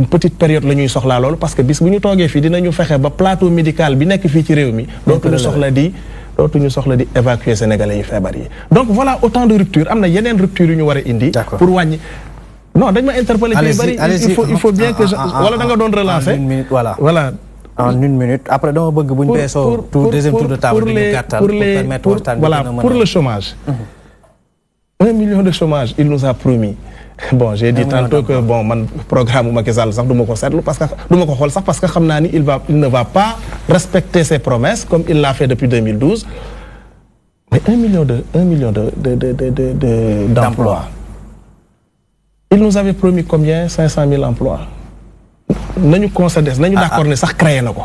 petite période la ñuy soxlaa loolu parce que bis bu ñu toogee fii dinañu fexe ba plateau médical bi nekk fii ci réew mi dootuñu soxla di évacuer sénégalais yu feebar yi donc voilà autant de ruptures am na yeneen ruptures yu ñu war a indi pour wàññi non dañ ma interpeller yu bari il faut bien que wala da nga doon relancer voilà en une minute après dama bëgg bu ñu beesoo deuxième tour de table bi ñu gàttal pour le chômage 1 million de chômage il nous a promis bon j'ai dit tantôt que bon man programme Macky Sall sax duma ko seetlu parce que duma ko xool sax parce que xam naa ni il ne va pas respecter ses promesses comme il l'a fait depuis 2012 mais 1 million d'emplois il nous avait promis combien 500 000 emplois nañu concédé nañu d'accord ne sax créé na ko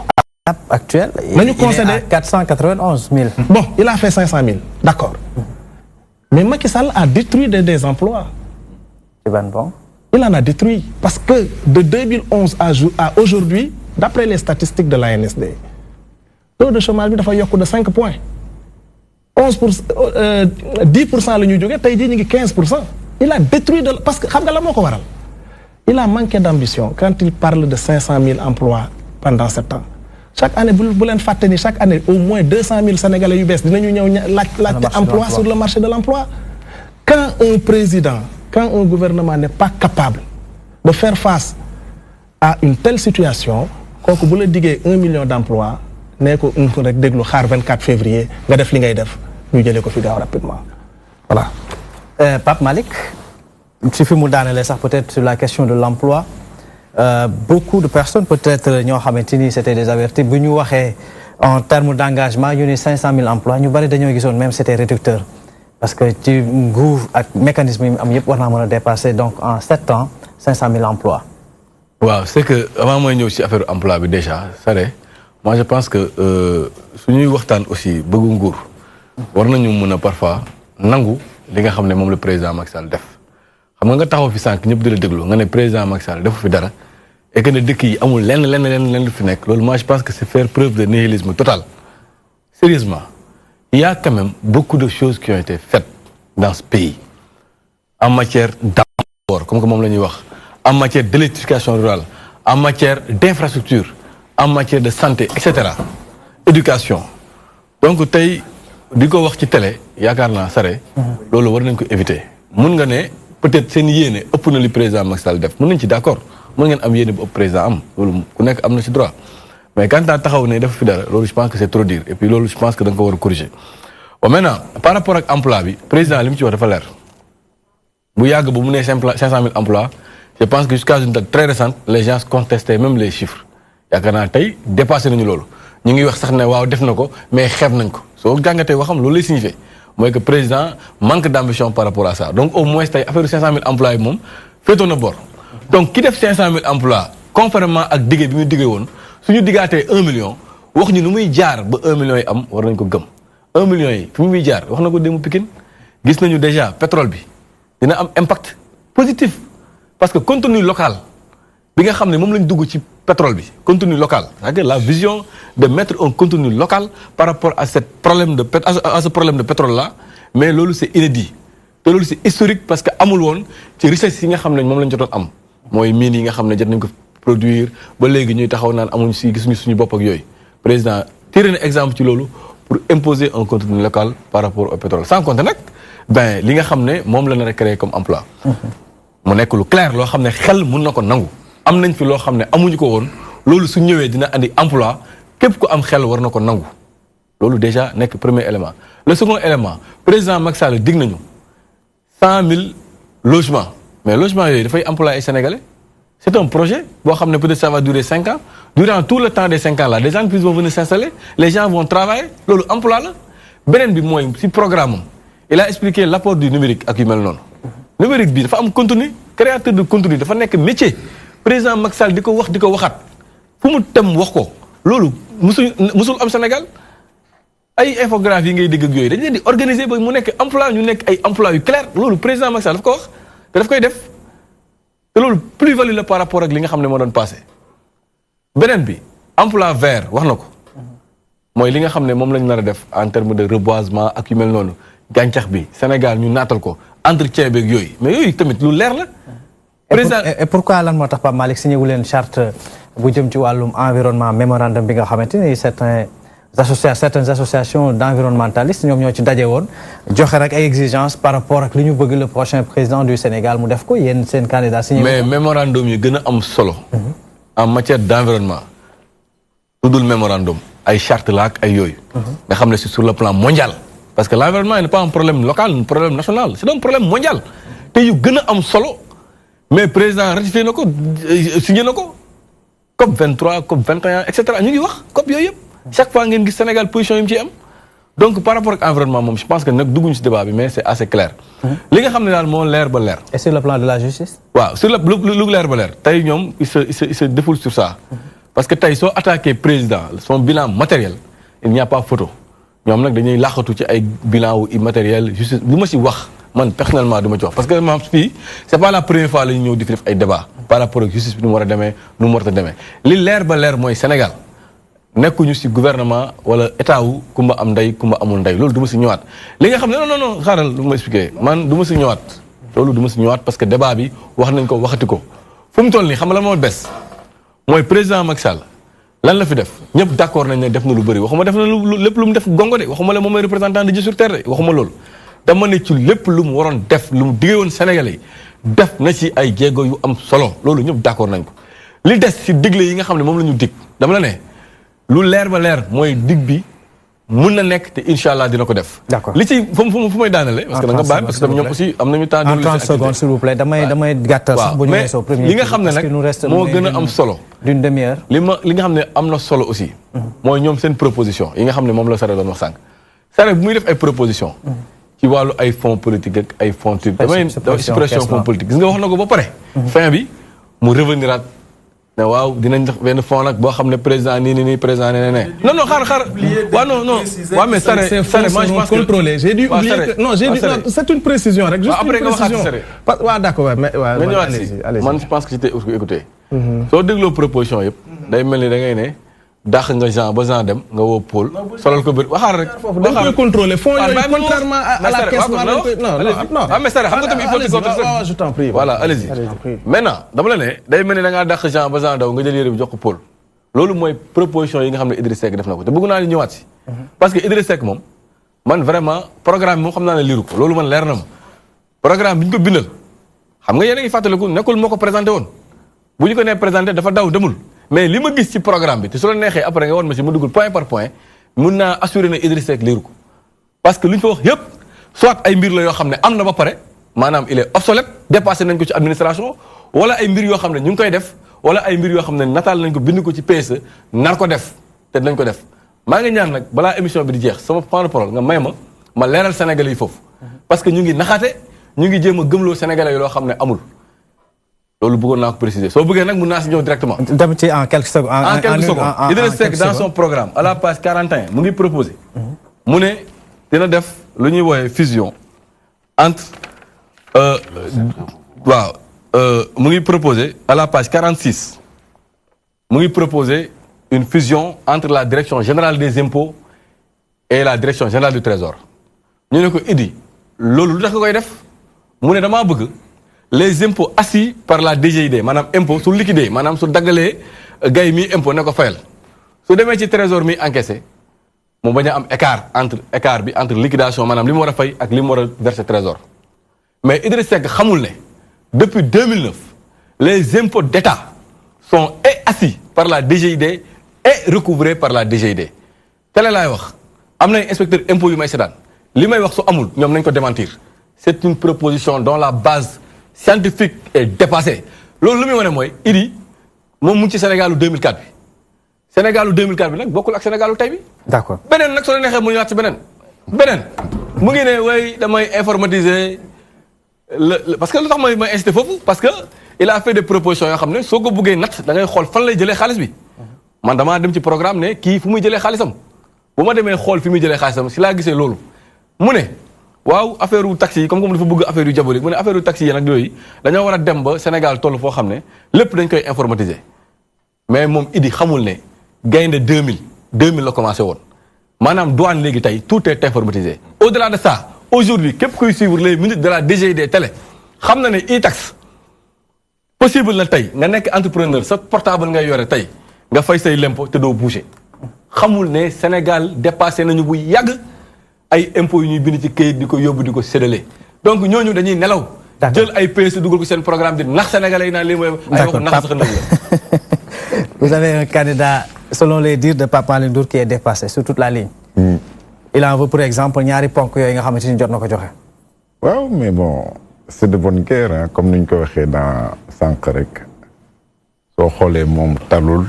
actuel nañu concédé 491 000 bon il a fait 500 000 d'accord mais Macky Sall a détruit des emplois il en a détruit parce que de 2011 à aujourd'hui d'après les statistiques de l'ANSD le taux de chômage bi dafa yokk de 5 points 10% la ñuy jógee tey jii ñu ngi 15%. Il a détruit parce que xam nga la moo ko waral il a manqué d'ambition quand il parle de 500 000 emplois pendant 7 ans chaque année bu leen fàtte ni chaque année au moins 200 000 sénégalais yu bees dinañu ñëw laajte emploi sur le marché de l'emploi. Quand un gouvernement n'est pas capable de faire face à une telle situation kooku bu la diggee 1 million d'emplois nee ko rek déglu xaar 24 février nga def li ngay def ñu jëlee ko fi gaaw rapidement voilà. Pape Malick si fi mu daanelee sax peut-être sur la question de l'emploi beaucoup de personnes peut-être ñoo xamante ni c'était des avertis bu ñu waxee en termes d'engagement ñu ne 500 000 emplois ñu bari dañoo gisoon même c'était réducteur parce que ci nguur ak mécanisme yi am yëpp war naa mën a dépasser donc en 7 ans 500 000 emplois. waaw c'est que avant mooy ñëw ci affaire emploi bi déjà c'est moi je pense que suñuy waxtaan aussi bëggu nguur war nañu mën a parfois nangu li nga xam ne moom le président Macky Sall def xam nga taxaw fi sànq ñëpp di la déglu nga ne président Macky Sall defu fi dara et que ne dëkk yi amul lenn lu fi nekk loolu moi je pense que c'est faire preuve de nihilisme total. Sérieusement il y a quand même beaucoup de choses qui ont été faites dans ce pays en matière d'emploi comme que moom la ñuy wax en matière d'électrification rurale en matière d'infrastructure en matière de santé et cetera éducation donc tey di ko wax ci télé yaakaar naa sare loolu war nañ ko éviter mun nga ne peut-être seen yéene ëpp na li président Macky Sall def mun nañ ci d'accord mun ngeen am yéene bu ëpp président am loolu ku nekk am na ci droit mais quand taxaw ne dafa fi dara loolu je pense que c'est trop dire et puis loolu je pense que da nga ko war a corriger bon maintenant par rapport ak emploi bi président li mu ci wax dafa leer bu yàgg bu mu nee 500 000 emplois je pense que jusqu'à une date très récente les gens contestaient même les chiffres yaakaar naa tey dépassé nañu loolu ñu ngi wax sax ne waaw def na ko mais xeeb nañ ko soo jàngatee waxam loolu lay signifier mooy que président manque d'ambition par rapport à ça donc au moins tey affaire 500 000 emplois yi moom féetoo na bor donc ki def 500 000 emplois conformément ak diggé bi mu diggé woon suñu diggaatee 1 million wax ñu nu muy jaar ba 1 million yi am war nañ ko gëm 1 million yi fi muy jaar wax na ko démb Pikine gis nañu déjà pétrole bi dina am impact positif parce que contenu local bi nga xam ne moom lañ dugg ci pétrole bi contenu local c'est-à-dire la vision de mettre un contenu local par rapport à ce problème de pétrole là mais loolu c'est inédit te loolu c'est historique parce que amul woon ci richesse yi nga xam ne moom lañ jotoon am mooy mines yi nga xam ne jot nañ ko produire ba léegi ñuy taxaw naan amuñ si gisuñu suñu bopp ak yooyu président tiré na exemple ci loolu pour imposer un contenu local par rapport au pétrole sans compter nag ben li nga xam ne moom la nar a créer comme emploi mu nekk lu clair loo xam ne xel mun na ko nangu am nañ fi loo xam ne amuñu ko woon loolu su ñëwee dina andi emploi képp ku am xel war na ko nangu loolu déjà nekk premier élément le second élément président Macky Sall dig nañu 100 000 logements mais logements yooyu dafay employer ay sénégalais c'est un projet boo xam ne peut-être ça va durer 5 ans durant tout le temps des 5 ans là des entreprises vont venir s'installer les gens vont travailler loolu emploi la beneen bi mooy si programme am il a expliqué l'apport du numérique ak yu mel noonu numérique bi dafa am contenu créateur de contenu dafa nekk métier président Macky Sall di ko wax di ko waxaat fu mu tem wax ko loolu musul am Sénégal ay infographie yi ngay dégg ak yooyu dañ leen di organiser ba mu nekk emploi ñu nekk ay emploi yu clair loolu président Macky Sall daf ko wax te daf koy def te loolu plus-value la par rapport ak li nga xam ne moo doon passé beneen bi emploi vert wax na ko mooy li nga xam ne moom lañ nar a def en terme de reboisement ak yu mel noonu gàncax bi Sénégal ñu naatal ko entretien beeg yooyu mais yooyu tamit lu leer la. président et pourquoi lan moo tax Pape Malick signé wu leen charte bu jëm ci wàllum environnement mémorandum bi nga xamante ni certaines associations d'environnementalistes ñoom ñoo ci daje woon joxe rek ay exigences par rapport ak li ñu bëgg le prochain président du Sénégal mu def ko yéen seen candidat signé. mais mémorandum yi gën a am solo. en matière d'environnement. tuddul mémorandum ay charte la ak ay yooyu. nga xam ne c'est sur le plan mondial. parce que l'environnement n'est pas un problème local un problème national c'est un problème mondial. te yu gën a am solo mais président ratifié na ko signé na ko COP 23 COP 21 et cetera ñu ngi wax COP yooyu yëpp. chaque fois ngeen gis Sénégal position yi mu ciy am. donc par rapport ak environnement moom je pense que nag dugguñu ci débat bi mais c'est assez clair. li nga xam ne daal moo leer ba leer. et sur le plan de la justice. waaw sur lu leer ba leer tey ñoom il se défoule sur ça. parce que tey soo attaqué président son bilan matériel il n'y a pas photo ñoom nag dañuy làqatu ci ay bilan wu immatériel justice lu ma ci wax man personnellement du ma ci wax parce que maam fii c'est pas la première fois la ñu ñëw di fi def ay débat par rapport ak justice bi nu mu war a demee nu mu war a demee li leer ba leer mooy Sénégal nekkuñu ci gouvernement wala état wu kumba am ndey kumba amul ndey loolu du ma ci ñëwaat li nga xam ne non xaaral lu ma expliqué man du ma ci ñëwaat loolu du ma ci ñëwaat parce que débat bi wax nañ ko waxati ko fu mu toll nii xam nga lan moo bes mooy président Macky Sall lan la fi def ñëpp d'accord nañ ne def na lu bëri waxuma def na lu lépp lu mu def gongo de waxuma la moom mooy représentant de Dieu sur terre de waxuma loolu dama ne ci lépp lu mu waroon def lu mu diggee woon Sénégalais yi def na ci ay jéego yu am solo loolu ñëpp d'accord nañ ko li des ci digle yi nga xam ne moom la ñu dig dama la ne lu leer ba leer mooy dig bi mun na nekk te incha allah dina ko def. d'accord li ci fu may daanale. parce que da nga bàyyi parce que ñoom aussi am nañu temps. en 30 secondes s'il vous plaît damay gàttal sax bu ñu weesoo premier li nga xam ne nag moo gën a am solo. d'une demi-heure. li nga xam ne am na solo aussi. mooy ñoom seen proposition yi nga xam ne moom la Sare doon wax sànq. Sare bu muy def ay proposition ci wàllu ay fonds politique ak ay fonds tube. damay suppression fonds politique gis nga wax na ko ba pare. fin bi mu reveniraat ne waaw dinañ def benn fond nag boo xam ne président nii président nee non xaar waaw non waaw mais Sare moi je pense que contrôlé j'ai dû oublier que non j'ai dû c'est une précision rek juste une précision waaw d'accord mais allez-y man je pense que j'étais écouté soo dégloo proposition yëpp day mel ni da ngay ne dàq nga Jean ba Jean dem nga woo Paul solal ko biir waxaar rek dañ koy contrôler fonds yooyu contrairement à la caisse non mais Sare xam nga tamit il faut que je t'en prie voilà allez-y maintenant dama la ne day mel ni da ngaa dàq Jean ba Jean daw nga jël yére bi jox ko Paul loolu mooy proposition yi nga xam ne Idriss Seck def na ko te bëgg naa ni ñëwaat si parce que Idriss Seck moom man vraiment programme bi moom xam naa ne liiru ko loolu man leer na ma programme bi ñu ko bindal xam nga yéen a ngi fàttaliku nekkul moo ko présenté woon bu ñu ko nee présenté dafa daw demul mais li ma gis ci programme bi te su la neexee après nga won ma ci ma dugul point par point mun naa assurer ne Idriss Seck liiru ko parce que lu ñu fa wax yépp soit ay mbir la yoo xam ne am na ba pare maanaam il est obsolète dépassé nañ ko ci administration wala ay mbir yoo xam ne ñu ngi koy def wala ay mbir yoo xam ne nataal nañ ko bind ko ci PSE nar ko def te dinañ ko def maa ngi ñaan nag balaa émission bi di jeex sama point de parole nga may ma leeral Sénégalais yi foofu parce que ñu ngi naxaate ñu ngi jéem a gëmloo Sénégalais yi loo xam ne amul loolu bëggoon naa ko préciser soo bëggee nag mun naa si ñëw directement. d'habitude en quelques secondes. en quelques secondes Idriss Seck dans son programme à la page 41 mu ngi proposé. mu ne dina def lu ñuy woowee fusion entre waaw mu ngi proposé à la page 46 mu ngi proposé une fusion entre la direction générale des impôts et la direction générale du trésor ñu ne ko Idi loolu lu tax nga koy def mu ne damaa bëgg. les impôts assis par la DGID maanaam impôt su liquidé maanaam su daggalee gay mi impôt ne ko fayal su demee ci trésor mi encaissé mu bañ a am écart bi entre liquidation maanaam li mu war a fay ak li mu war a verser trésor mais Idriss Seck xamul ne depuis 2009 les impôts d'État sont assis par la DGID et recouvrés par la DGID tele laay wax am na inspecteur impôt yu may seetaan li may wax su amul ñoom nañ ko démentir c'est une proposition dont la base scientifique est dépassé loolu lu muy wane mooy Idi moom mu ngi ci Sénégalu 2004 bi Sénégalu 2004 bi nag bokkul ak Sénégalu tey bi. d'accord beneen nag soo leen neexee mu ñëwaat ci beneen mu ngi ne way damay informatiser parce que lu tax may incité foofu parce que il a fait des propositions yoo xam ne soo ko buggee nat da ngay xool fan lay jëlee xaalis bi man damaa dem ci programme ne kii fu muy jëlee xaalisam bu ma demee xool fi muy jëlee xaalisam si laa gisee loolu mu ne. waaw affaire u taxi yi comme dafa bëgg affaire yu diabolique mu ne affaire u taxi yi nag yooyu dañoo war a dem ba Sénégal toll foo xam ne lépp dañ koy informatiser mais moom Idi xamul ne gaynde 2000 la commencé woon maanaam douane léegi tey tout est informatisé. Au-delà de ça aujourd'hui képp kuy suivre les minutes de la DGI des télé xam na ne e-tax possible na tey nga nekk entrepreneur sa portable ngay yore tey nga fay say lempo te doo bouger xamul ne Sénégal dépassé nañu bu yàgg ay impôts yu ñuy bind ci këyit di ko yóbbu di ko séddale donc ñooñu dañuy nelaw. jël ay PSE dugal ko seen programme di nax sénégalais yi naan lii mooy ay waxu nax sax ndëg la. Vous avez un candidat selon les dires de Pape Malick Ndour qui est dépassé sur toute la ligne. Il en veut pour exemple ñaari ponk yooyu nga xamante ni jot na ko joxe. waaw mais bon c'est de bonne guerre hein, comme ni ñu ko waxee dans sànq rek soo xoolee moom talul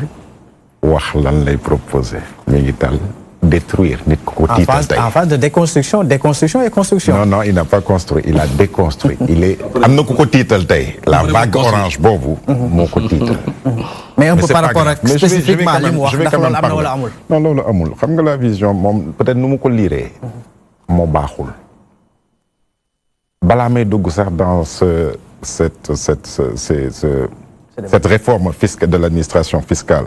wax lan lay proposer mi ngi tal détruire nit ko tiital tey en phase de déconstruction et construction. non il n'a pas construit il a déconstruit il est am na ku ko tiital tey la vague orange boobu moo ko tiital. mais un peu par rapport ak spécifiquement li mu wax ndax loolu am na wala amul. non loolu amul xam nga la vision moom peut-être nu mu ko liiree moo baaxul balaa may dugg sax dans cette réforme fiscale de l'administration fiscale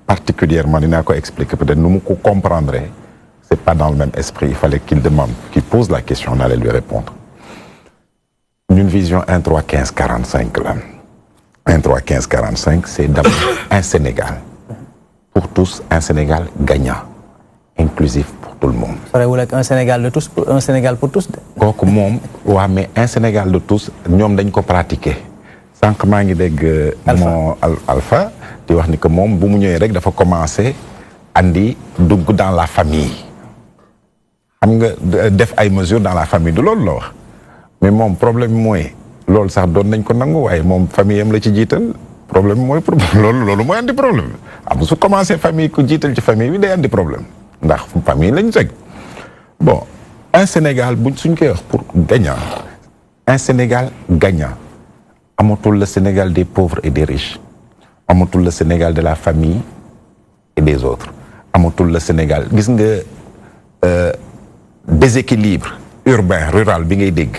particulièrement dinaa ko expliquer peut-être nu mu ko comprendre c'est pas dans le même esprit il fallait qu'il demande qu'il pose la question on allait lui répondre une vision 1 3 15 45 là 1 3 15 45 c'est d'abord un Sénégal pour tous un Sénégal gagnant inclusif pour tout le monde. Sorewul ak un Sénégal de tous un Sénégal pour tous. kooku moom waa mais un Sénégal de tous ñoom dañ ko pratiquer sànq maa ngi dégg. moo Alpha di wax ni que moom bu mu ñëwee rek dafa commencer andi dugg dans la famille xam nga def ay mesures dans la famille du loolu la wax mais moom problème mooy loolu sax doon nañ ko nangu waaye moom famille am la ci jiital problème mooy loolu mooy andi problème am su commencé famille ku jiital ci famille bi day andi problème ndax famille lañ teg bon un Sénégal buñ suñ koy wax pour gagnant un Sénégal gagnant amatul le Sénégal des pauvres et des riches amatul le Sénégal de la famille et des autres amatul le Sénégal gis nga déséquilibre urbain rural bi ngay dégg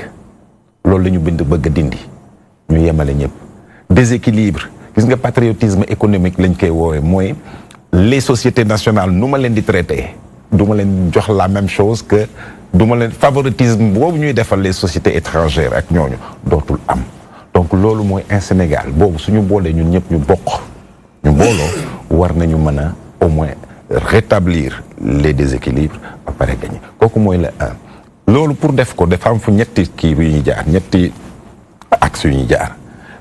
loolu la ñu bind bëgg a dindi ñu yemale ñëpp déséquilibre gis nga patriotisme économique lañ koy woowee mooy les sociétés nationales nu ma leen di traité du ma leen jox la même chose que du ma leen favoritisme boobu ñuy defal les sociétés étrangères ak ñooñu dootul am donc loolu mooy un Sénégal boobu suñu boolee ñun ñëpp ñu bokk ñu booloo war nañu mën a au moins rétablir les déséquilibres ba pare gagner kooku mooy la un loolu pour def ko dafa am fu ñetti kii yu ñuy jaar ñetti axes yu ñuy jaar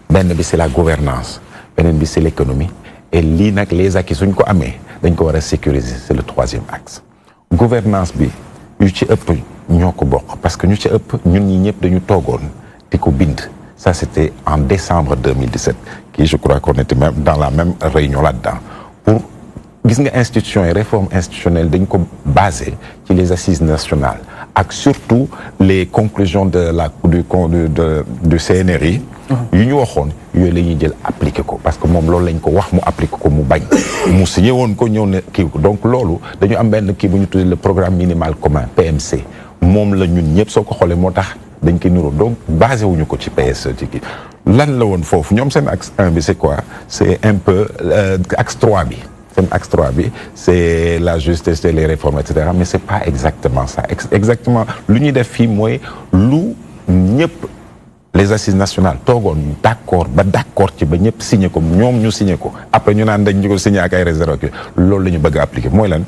benn bi c'est la gouvernance beneen bi c'est l'économie et lii nag les acquis suñ ko amee dañ ko war a sécuriser c'est le troisième axe gouvernance bi yu ci ëpp ñoo ko bokk parce que ñu ci ëpp ñun ñi ñëpp dañu toogoon di ko bind ça c'était en décembre 2017 qui je crois qu'on était même dans la même réunion là-dedans pour gis nga institution et réforme institutionnelle dañ ko basé ci les assises nationales ak surtout les conclusions de la du CNRI yu ñu waxoon yooyu la ñuy jël appliqué ko parce que moom loolu lañ ko wax mu appliqué ko mu bañ mu signé woon ko ñëw ne kii ko donc loolu dañu am benn kii bu ñu tuddee le programme minimal commun PMC moom la ñun ñëpp soo ko xoolee moo tax dañ koy niroo donc basé wuñu ko ci PSE ci kii lan la woon foofu ñoom seen axe 1 bi c'est quoi c'est un peu axe 3 bi seen axe 3 bi c'est la justice et les réformes et cetera mais c'est pas exactement ça exactement lu ñuy def fii mooy lu ñëpp les assises nationales toogoon d'accord ba d'accord ci ba ñëpp signé ko ñoom ñu signé ko après ñu naan dañ ñu ko signé ak ay réserve ak loolu la ñu bëgg a appliquer mooy lan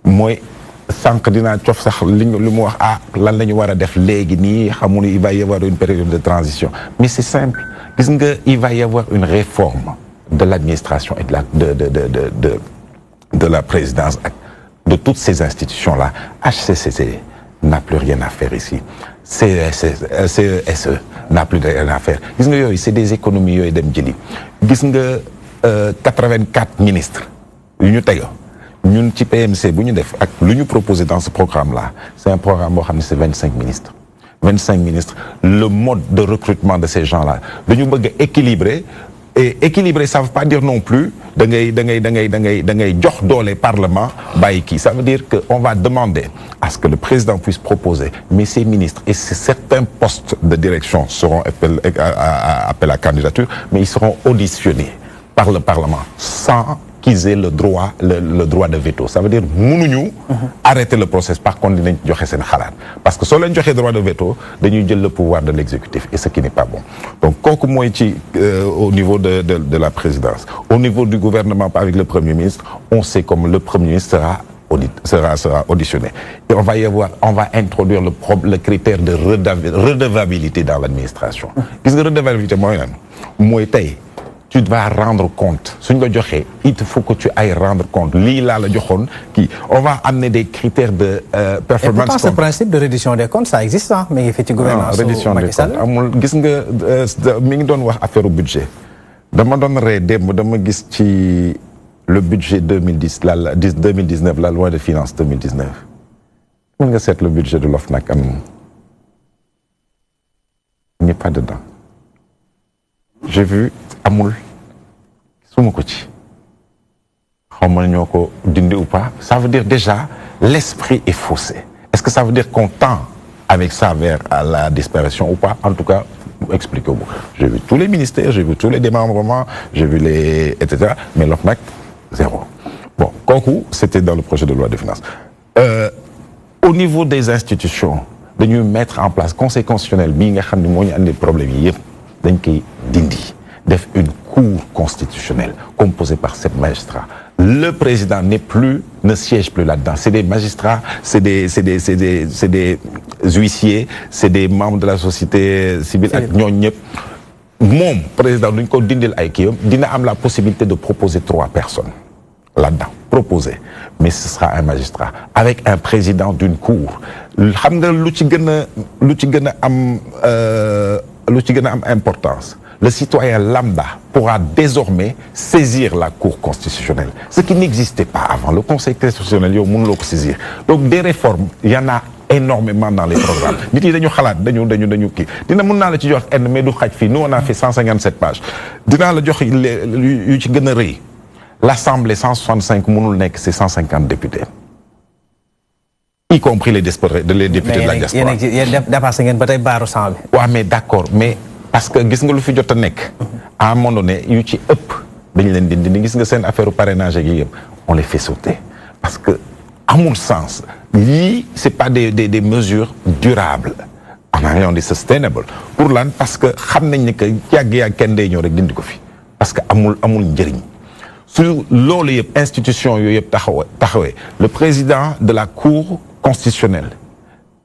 mooy sànq dinaa cof sax li mu wax lan la ñu war a def léegi nii xamu il va y avoir une période de transition mais c'est simple gis nga il va y avoir une réforme de l'administration et de la présidence de toutes ces institutions là HCCT n'a plus rien à faire ici CESE n'a plus rien à faire gis nga yooyu c'est des économies yooyu dem jëli gis nga 84 ministres yu ñu tega ñun ci PMC bu ñu def ak lu ñu proposé dans ce programme là c'est un programme boo xam ne c'est 25 ministres le mode de recrutement de ces gens là dañu bëgg a équilibrer et équilibrer ça veut pas dire non plus da ngay jox doole parlement bàyyi kii ça veut dire que on va demander à ce que le président puisse proposer mais ces ministres et certains postes de direction seront appel à candidature mais ils seront auditionnés par le parlement sans qu'ils aient le droit de veto. Ça veut dire mënuñu arrêter le process par contre dinañ joxe seen xalaat parce que soo leen joxee droit de veto dañuy jël le pouvoir de l'exécutif et ce qui n'est pas bon. Donc kooku mooy ci au niveau de la présidence. Au niveau du gouvernement avec le Premier ministre, on sait comme le Premier ministre sera auditionné. Et on va introduire le critère de redevabilité dans l'administration. Gis nga redevabilité mooy lan mooy tey tu dois rendre compte. Il faut que tu ailles rendre compte. On va amener des critères de performance. Et pourtant, ce principe de reddition des comptes, ça existe, hein? Mais il fait une gouvernance. Reddition des comptes. Gis nga mi ngi doon wax affaire budget. Dama doon ree démb dama gis ci le budget 2019, la loi de finances 2019. Mën nga seet le budget de l'OFNAC il n'est pas dedans. J'ai vu amul suma ko ci xawma ñoko dindi ou pas. Ça veut dire déjà l'esprit est faussé. Est-ce que ça veut dire qu'on tend avec ça vers la disparition ou pas? En tout cas, expliquez-moi. J'ai vu tous les ministères, j'ai vu tous les démembrements, j'ai vu les etc. Mais l'OFNAC zéro. Bon, kooku c'était dans le projet de loi de finances. Au niveau des institutions dañuy mettre en place conseil constitutionnel bii nga xam ne moo ñu andi problème yi yëpp dañ koy dindi def une cour constitutionnelle composée par 7 magistrats. Le président ne siège plus là-dedans. C'est des magistrats, c'est des huissiers, c'est des membres de la société civile ak ñooñu ñëpp. Moom président duñ ko dindil ay kiyam dina am la possibilité de proposer 3 personnes là-dedans. Proposer. Mais ce sera un magistrat avec un président d'une cour. Xam nga lu ci gën a am importance. Le citoyen lambda pourra désormais saisir la Cour constitutionnelle, ce qui n'existait pas avant. Le Conseil constitutionnel, yow mënuloo ko saisir. Donc des réformes, il y en a énormément dans les programmes. Nit yi dañu xalaat dañu kii dina mën naa la ci jox mais du xaj fii. Nous on a fait 157 pages. Dinaa la jox yu ci gën a rëy. L'Assemblée 165 mënul nekk c'est 150 députés. Y compris les députés de la diaspora. Mais yéen dépassé ngeen ba tey baaru 100 bi. Ouais, mais d'accord, mais parce que gis nga lu fi jot a nekk à un moment donné yu ci ëpp dañu leen dindi gis nga seen affaire parrainage ak yëpp on les fait sauter parce que amul sens lii c'est pas des mesures durables en anglais on dit sustainable pour lan parce que xam nañ ne que yàgg kenn day ñëw rek dindi ko fi parce que amul njëriñ su loolu yëpp institution yooyu yëpp taxawee le président de la Cour constitutionnelle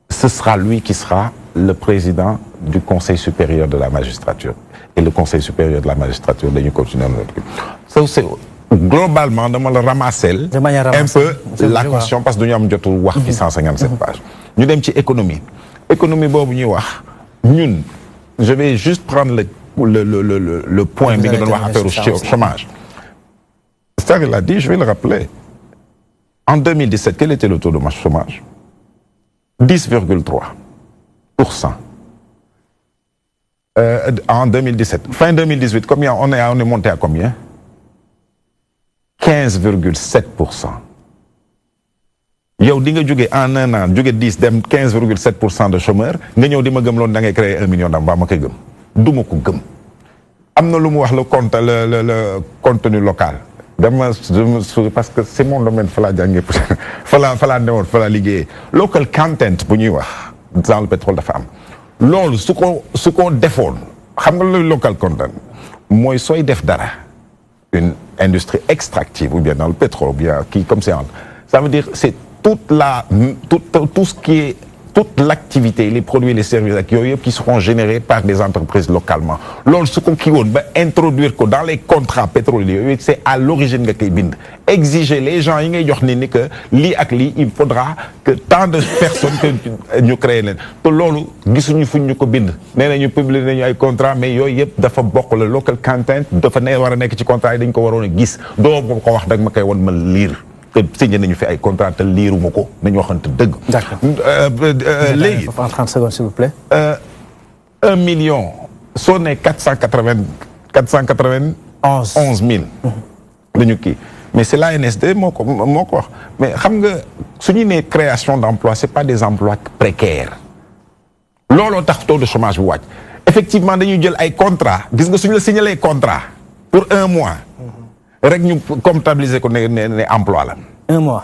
ce sera lui qui sera le président du Conseil supérieur de la magistrature. Et le Conseil supérieur de la magistrature, nous continuons notre truc. Ça, c'est globalement, nous allons ramasser un peu la question parce que nous avons 157 pages. Nous avons une économie. Économie, je vais juste prendre le point que nous avons affaire au chômage. Ça, il a dit, je vais le rappeler. En 2017, quel était le taux de chômage? 10,3%. En 2017. Fin 2018, combien on est monté à combien? 15,7%. Yow di nga jóge en un an jóge 10 dem 15,7% de chômeurs nga ñëw di ma gëm loon da ngay créer 1 million d'emplois ma koy gëm du ma ko gëm am na lu mu wax le contenu local dama parce que c'est mon domaine fa laa jàngee fa laa newoon fa laa liggéeyee local content bu ñuy wax dans le pétrole dafa am loolu su ko defoon xam nga lu local content mooy sooy def dara une industrie extractive ou bien dans le pétrole ou bien qui comme c'est ça veut dire c'est tout ce qui est toute l'activité, les produits et les services qui seront générés par des entreprises localement. Lorsqu'on introduire dans les contrats pétroliers, c'est à l'origine de bind. Exiger les gens que il faudra que tant de personnes que nous créons. Tout lolu gisunu fuñu ko bind. Néna ñu publier nañu ay contrat mais yoy yep dafa bokk le local content dafa né wara nek ci contrat yi dañ ko warona gis. Do ko wax dag ma kay won ma lire. Que signé nañu fi ay contrat te liiruma ko nañu waxante dëgg. D'accord. Léegi. 30 secondes s'il vous plaît. 1 million. soo nee 491 000. dañu kii mais c'est l'ANSD moo ko wax mais xam nga su ñu nee création d'emplois c'est pas des emplois précaires. looloo tax taux de chômage bu wàcc. effectivement dañuy jël ay contrat gis nga suñu la signaler contrat pour 1 mois. rek ñu comptabiliser ko ne emploi la. 1 mois.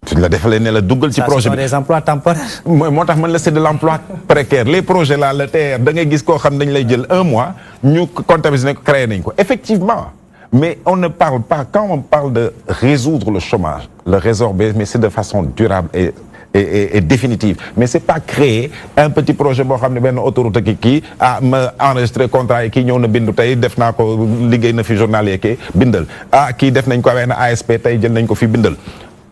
Tu la defalee ne la duggal ci projet bi. Ce sont des emplois temporaires. moo tax man la c'est de l'emploi précaire les projets là le TER da ngay gis koo xam dañ lay jël 1 mois ñu comptabiliser ne ko créé nañ ko effectivement mais on ne parle pas quand on parle de résoudre le chômage le résorber mais c'est de façon durable et définitive mais c'est pas créer un petit projet boo xam ne benn autoroute kii ma enregistré contrat yi kii ñëw na bindu tey def naa ko liggéey na fi journalier kii bindal kii def nañ ko avec na ASP tey jël nañ ko fi bindal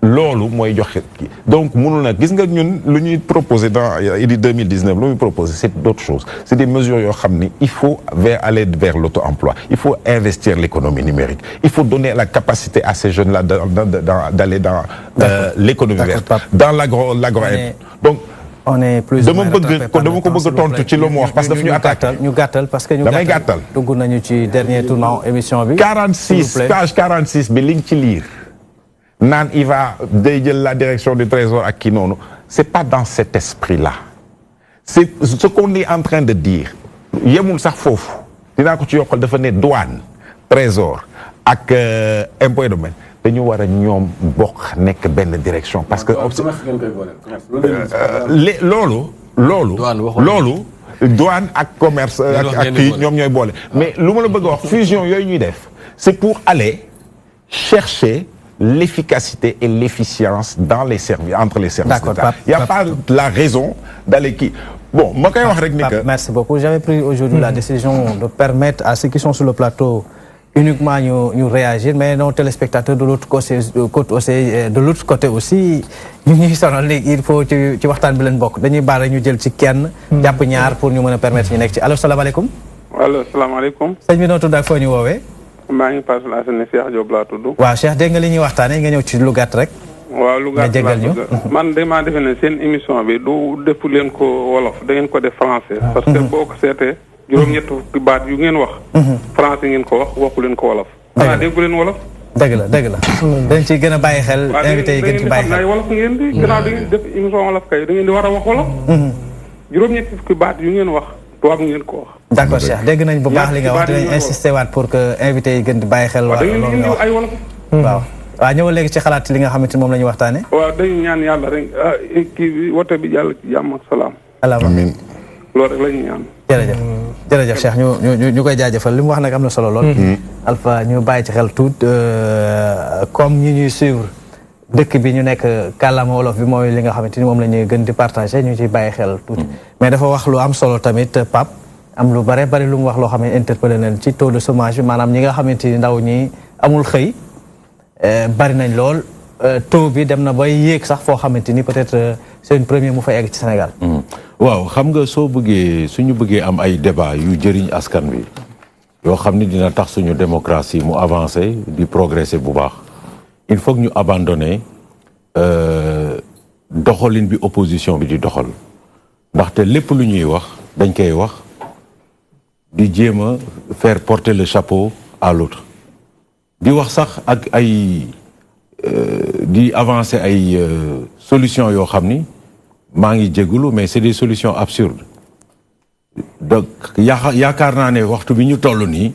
loolu mooy joxe kii donc mënul nag gis nga ñun lu ñuy proposer dans IDI 2019 lu ñuy proposer c'est d'autres choses c'est des mesures yoo xam ni il faut aller vers l'auto-emploi il faut investir l'économie numérique il faut donner la capacité à ces jeunes là d'aller dans l'économie verte dans l'agro donc on est plus dama ko bëgg tontu ci lu mu wax parce que daf ñu attaqué ñu gàttal parce que ñu damay gàttal dugg nañu ci dernier tournant émission bi 46 page 46 bi liñ ci lire naan il va day jël la direction du trésor ak kii noonu c'est pas dans cet esprit-là c'est ce qu'on est en train de dire yemul sax foofu dinaa ko ci yokkal dafa ne douane trésor ak impôt et domaine dañu war a ñoom bokk nekk benn direction parce que loolu douane ak commerce ak kii ñoom ñooy boole mais lu ma la bëgg a wax fusion yooyu ñuy def c'est pour aller chercher l'efficacité et l'efficience dans les services entre les services d'État. Il n'y a pas la raison d'aller qui. Bon, moi quand même merci beaucoup. J'avais pris aujourd'hui la décision de permettre à ceux qui sont sur le plateau uniquement nous réagir, mais nos téléspectateurs de l'autre côté aussi, il faut que tu waxtaan bi leen bokk dañuy baare ñu jël ci kenn jàpp ñaar pour ñu mën a permettre ñu nekk ci allo salaamaaleykum. allo salaamaaleykum. sëñ bi noo tudd ak foo ñu woowee. maa ngi Parcelles Assainies Cheikh Diop laa tudd. waaw Cheikh dégg nga li ñuy waxtaanee nga ñëw ci lu gàtt rek. waaw lu gàtt laa bëgg man damaa defe ne seen émission bi du defu leen ko wolof da ngeen ko def français. parce que boo ko seetee juróom-ñett fukki baat yu ngeen wax. français ngeen ko wax waxu leen ko wolof. xanaa déggu leen wolof. dëgg la dañ ciy gën a bàyyi xel. invité yi gën ci bàyyi xel waaw wolof ngeen di. gannaaw da ngeen def émission wolof kay da ngeen di war a wax wolof. juróom-ñett fukki baat yu ngeen wax tubaab ngeen ko wax. d'accord Cheikh dégg nañ bu baax li nga wax dinañ insister waat pour que invité yi gën di bàyyi xel. waaw da ngeen indi ay wolof. waaw ñëwal léegi ci xalaat li nga xamante ni moom la ñuy waxtaanee. waaw dañu ñaan yàlla rek kii bi wote bi yàlla ci jàmm ak salaam. amiin loolu rek la ñuy ñaan. jërëjëf Cheikh ñu koy jaajëfal li mu wax nag am na solo lool. Alpha ñu bàyyi ci xel tuut comme ñi ñuy suivre dëkk bi ñu nekk kàllaama wolof bi mooy li nga xamante ni moom la ñuy gën di partager ñu ciy bàyyi xel tuuti. mais dafa wax lu am solo tamit Pape am lu bari lu mu wax loo xam ne interpellé nañ ci taux de chômage bi maanaam ñi nga xamante ni ndaw ñi amul xëy bari nañ lool taux bi dem na bay yéeg sax foo xamante ni peut-être c'est une première mu fa egg ci Sénégal. waaw xam nga suñu bëggee am ay débat yu jëriñ askan wi yoo xam ni dina tax suñu démocratie mu avancer di progresser bu baax il faut que ñu abandonner doxalin bi opposition bi di doxal ndaxte lépp lu ñuy wax dañ koy wax di jéem a faire porter le chapeau à l'autre di wax sax ak ay di avancer ay solutions yoo xam ni maa ngi jégalu mais c'est des solutions absurdes donc yaakaar naa ne waxtu bi ñu toll nii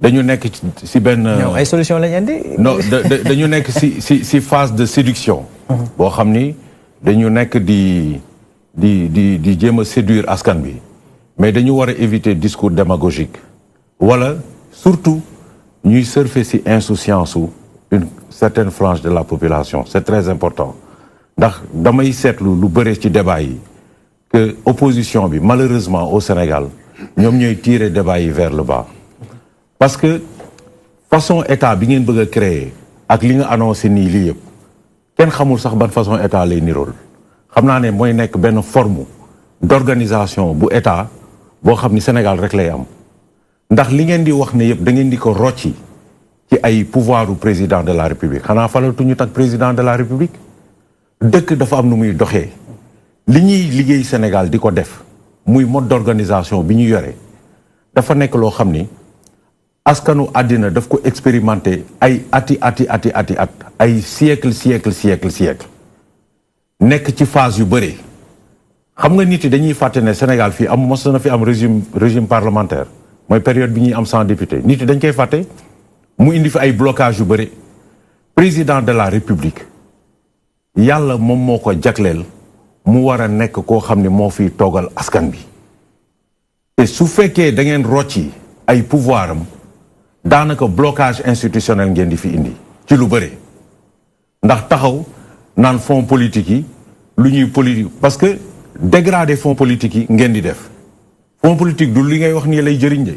dañu nekk ci benn. ñoom ay solutions lañ indi. non dañu nekk ci phase de séduction. boo xam ni dañu nekk di jéem a séduire askan bi mais dañu war a éviter discours démagogique wala surtout ñuy surfer ci insouciance su une certaine frange de la population c'est très important ndax damay seetlu lu bëre ci débat yi que opposition bi malheureusement au Sénégal ñoom ñooy tirer débat yi vers le bas parce que façon état bi ngeen bëgg a créer ak li nga annoncé nii lii yëpp kenn xamul sax ban façon état lay nirool xam naa ne mooy nekk benn forme d'organisation bu état boo xam ni Sénégal rek lay am ndax li ngeen di wax ne yëpp da ngeen di ko rocci ci ay pouvoir du président de la République xanaa falatuñu tak président de la République dëkk dafa am nu muy doxee li ñuy liggéey Sénégal di ko def muy mode d'organisation bi ñu yore dafa nekk loo xam ni askanu àddina daf ko expérimenter ay ati ay siècle nekk ci phase yu bëri xam nga nit yi dañuy fàtte ne Sénégal fii mos na fi am régime parlementaire mooy période bi ñuy am 100 députés nit yi dañ koy fàtte mu indi fi ay blocage yu bëri président de la république yàlla moom moo ko jagleel mu war a nekk koo xam ne moo fiy toogal askan bi te su fekkee da ngeen rocci ay pouvoir am daanaka blocage institutionnel ngeen di fi indi ci lu bëri ndax taxaw naan fonds politique yi lu ñuy politique parce que dégrader fonds politique yi ngeen di def fonds politique du li ngay wax nii lay jëriñ de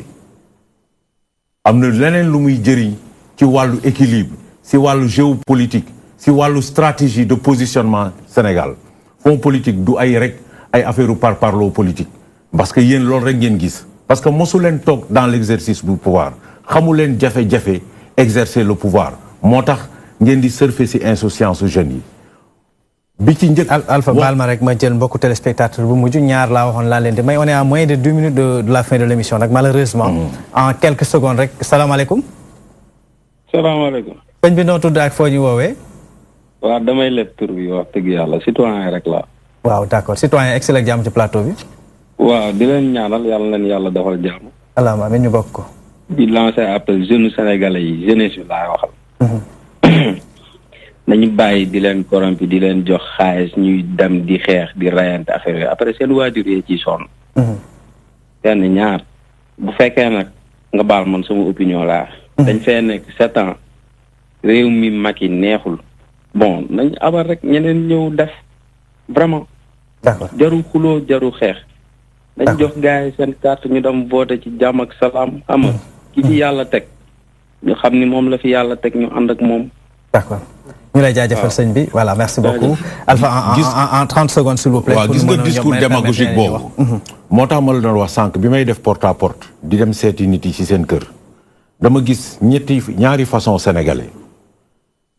am na leneen lu muy jëriñ ci wàllu équilibre ci wàllu géopolitique ci wàllu stratégie de positionnement Sénégal fonds politique du ay rek ay affaire par parlo politique parce que yéen loolu rek ngeen gis parce que mosu leen toog dans l'exercice du pouvoir xamu leen jafe-jafe exercer le pouvoir moo tax ngeen di surfer ci insouciance jeunes yi bi ci njëkk Alpha baal ma rek ma jël mbokku téléspectateur bu mujj ñaar laa waxoon laa leen di may on est à moins de 2 minutes de la fin de l'émission nag malheureusement en quelques secondes rek salaamaaleykum salaamaaleykum sëñ bi noo tudd ak foo ñu woowee waaw damay leb tur bi wax dëgg yàlla citoyen rek la waaw d'accord citoyen excellent jàmm ci plateau bi waaw di leen ñaanal yàlla leen yàlla defal jàmm alaama amiin ñu bokk ko di lancer appel jeunes sénégalais yi jeunesse yi laay waxal nañu bàyyi di leen corrompi di leen jox xaalis ñuy dem di xeex di rayante affaire yooyu après seen waajur yi ci sonn benn ñaar bu fekkee nag nga baal man sama opinion laa dañ fee nekk 7 ans réew mi Macky neexul bon nañ abal rek ñeneen ñëw def vraiment d'accord jaru xuloo jaru xeex dañ jox gars yi seen carte ñu dem voté ci jàmm ak salaam xam nga ki ci yàlla teg ñu xam ni moom la fi yàlla teg ñu ànd ak moom d'accord ñu lay jaajëfal sëñ bi voilà merci beaucoup Alpha en 30 secondes s'il vous plaît waaw gis nga discours démagogique boobu moo tax ma la doon wax sànq bi may def porte à porte di dem seeti nit yi ci seen kër dama gis ñaari façon sénégalais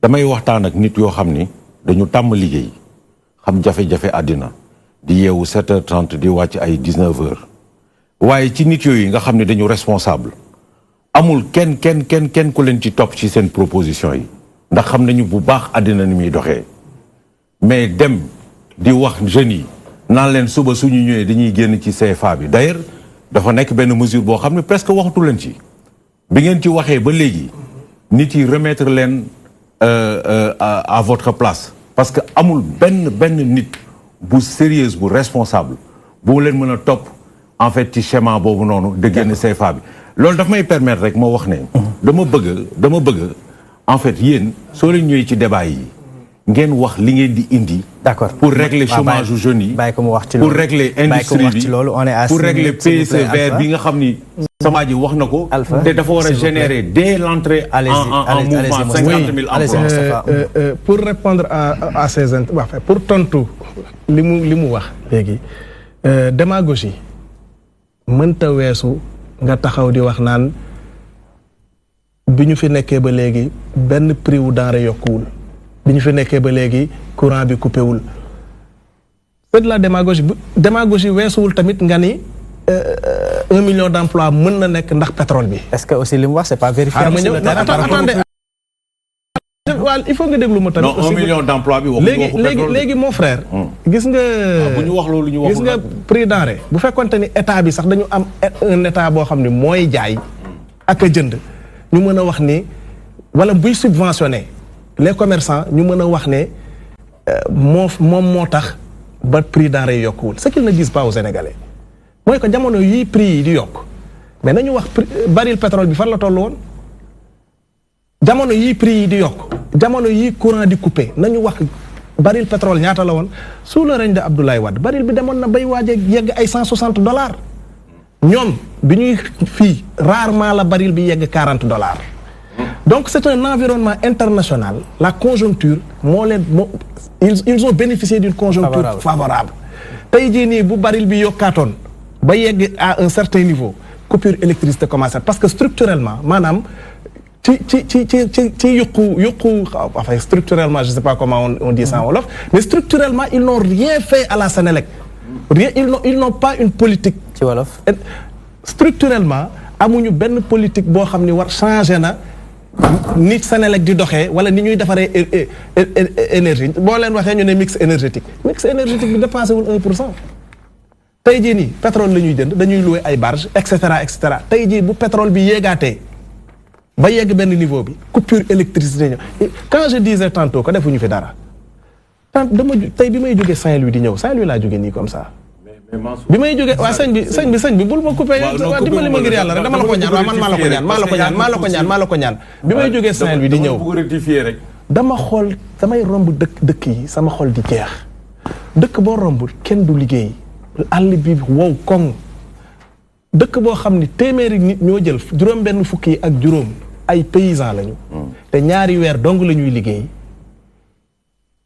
damay waxtaan ak nit yoo xam ni dañu tàmm liggéey xam jafe-jafe àddina di yeewu 7h30 di wàcc ay 19h waaye ci nit yooyu nga xam ne dañu responsable amul kenn ku leen ci topp ci seen proposition yi ndax xam nañu bu baax àddina ni muy doxee mais dem di wax jeunes yi naan leen suba suñu ñëwee dañuy génn ci CFA bi d'ailleurs dafa nekk benn mesure boo xam ne presque waxatu leen ci bi ngeen ci waxee ba léegi nit yi remettre leen à votre place parce que amul benn nit bu sérieuse bu responsable bu leen mën a topp en fait ci schéma boobu noonu de génn CFA bi loolu daf may permettre rek ma wax ne dama bëgg en fait yéen soo leen ñëwee ci débat yi ngeen wax li ngeen di indi d'accord pour régler chômage jeunes yi pour régler industrie bi pour régler PSE vert bi nga xam ni sama ji wax na ko te dafa war a générer dès l'entrée en mouvement 50 000 emplois pour répondre à ces pour tontu li mu wax léegi démagogie mënta weesu nga taxaw di wax naan bi ñu fi nekkee ba léegi benn prix wu denrée yokkuwul bi ñu fi nekkee ba léegi courant bi coupé wul c'est de la démagogie weesuwul tamit nga ni 1 million d'emplois mën na nekk ndax pétrole bi. est-ce que aussi li mu wax c'est pas vérifiable sur le terrain? Attendez, waaw il faut nga déglu ma tamit. non 1 million d'emplois bi léegi mon frère. gis nga bu ñu wax loolu ñu wax gis nga prix denrée bu fekkonte ni état bi sax dañu am un état boo xam ne mooy jaay ak a jënd ñu mën a wax ni wala buy subventionné les commerçants ñu mën a wax ne moom moo tax ba prix denrée yi yokkuwul ce qu'ils ne disent pas aux Sénégalais mooy que jamono yii prix yi di yokk mais nañu wax baril pétrole bi fan la toll woon jamono yii prix yi di yokk jamono yii courant di coupé nañu wax baril pétrole ñaata la woon sous le règne de Abdoulaye Wade baril bi demoon na bay waaj a yegg ay $160 ñoom bi ñuy fii rarement la baril bi yegg $40 donc c'est un environnement international la conjoncture ils ont bénéficié d'une conjoncture favorable tey jii nii bu baril bi yokkaatoon ba yegg à un certain niveau coupure électricité commencé parce que structurellement maanaam ci yokku enfin structurellement je sais pas comment on dit ça en wolof mais structurellement ils n'ont rien fait à la Sénélec ils n'ont pas une politique ci wolof structurellement amuñu benn politique boo xam ni war changé na nit Sénélec di doxee wala ni ñuy defaree énergie boo leen waxee ñu ne mix énergétique bi dépassé wul 1%. tey jii nii pétrole la ñuy jënd dañuy louer ay barge et cetera tey jii bu pétrole bi yéegaatee ba yegg benn niveau bi coupure électricité ñëw quand je disais tantôt que defuñu fi dara dama tey bi may jógee Saint-Louis di ñëw Saint-Louis laa jógee nii comme ça bi may jógee waa sëñ bi bul ma coupé waa dimbali ma ngir yàlla rek dama la ko ñaan waa man maa la ko ñaan bi may jógee Saint-Louis di ñëw dama xool damay romb dëkk yi sama xol di jeex dëkk boo romb kenn du liggéey àll bi wow koŋ dëkk boo xam ni téeméeri nit ñoo jël juróom benn fukki yi ak juróom ay paysans lañu te ñaari weer dong la ñuy liggéey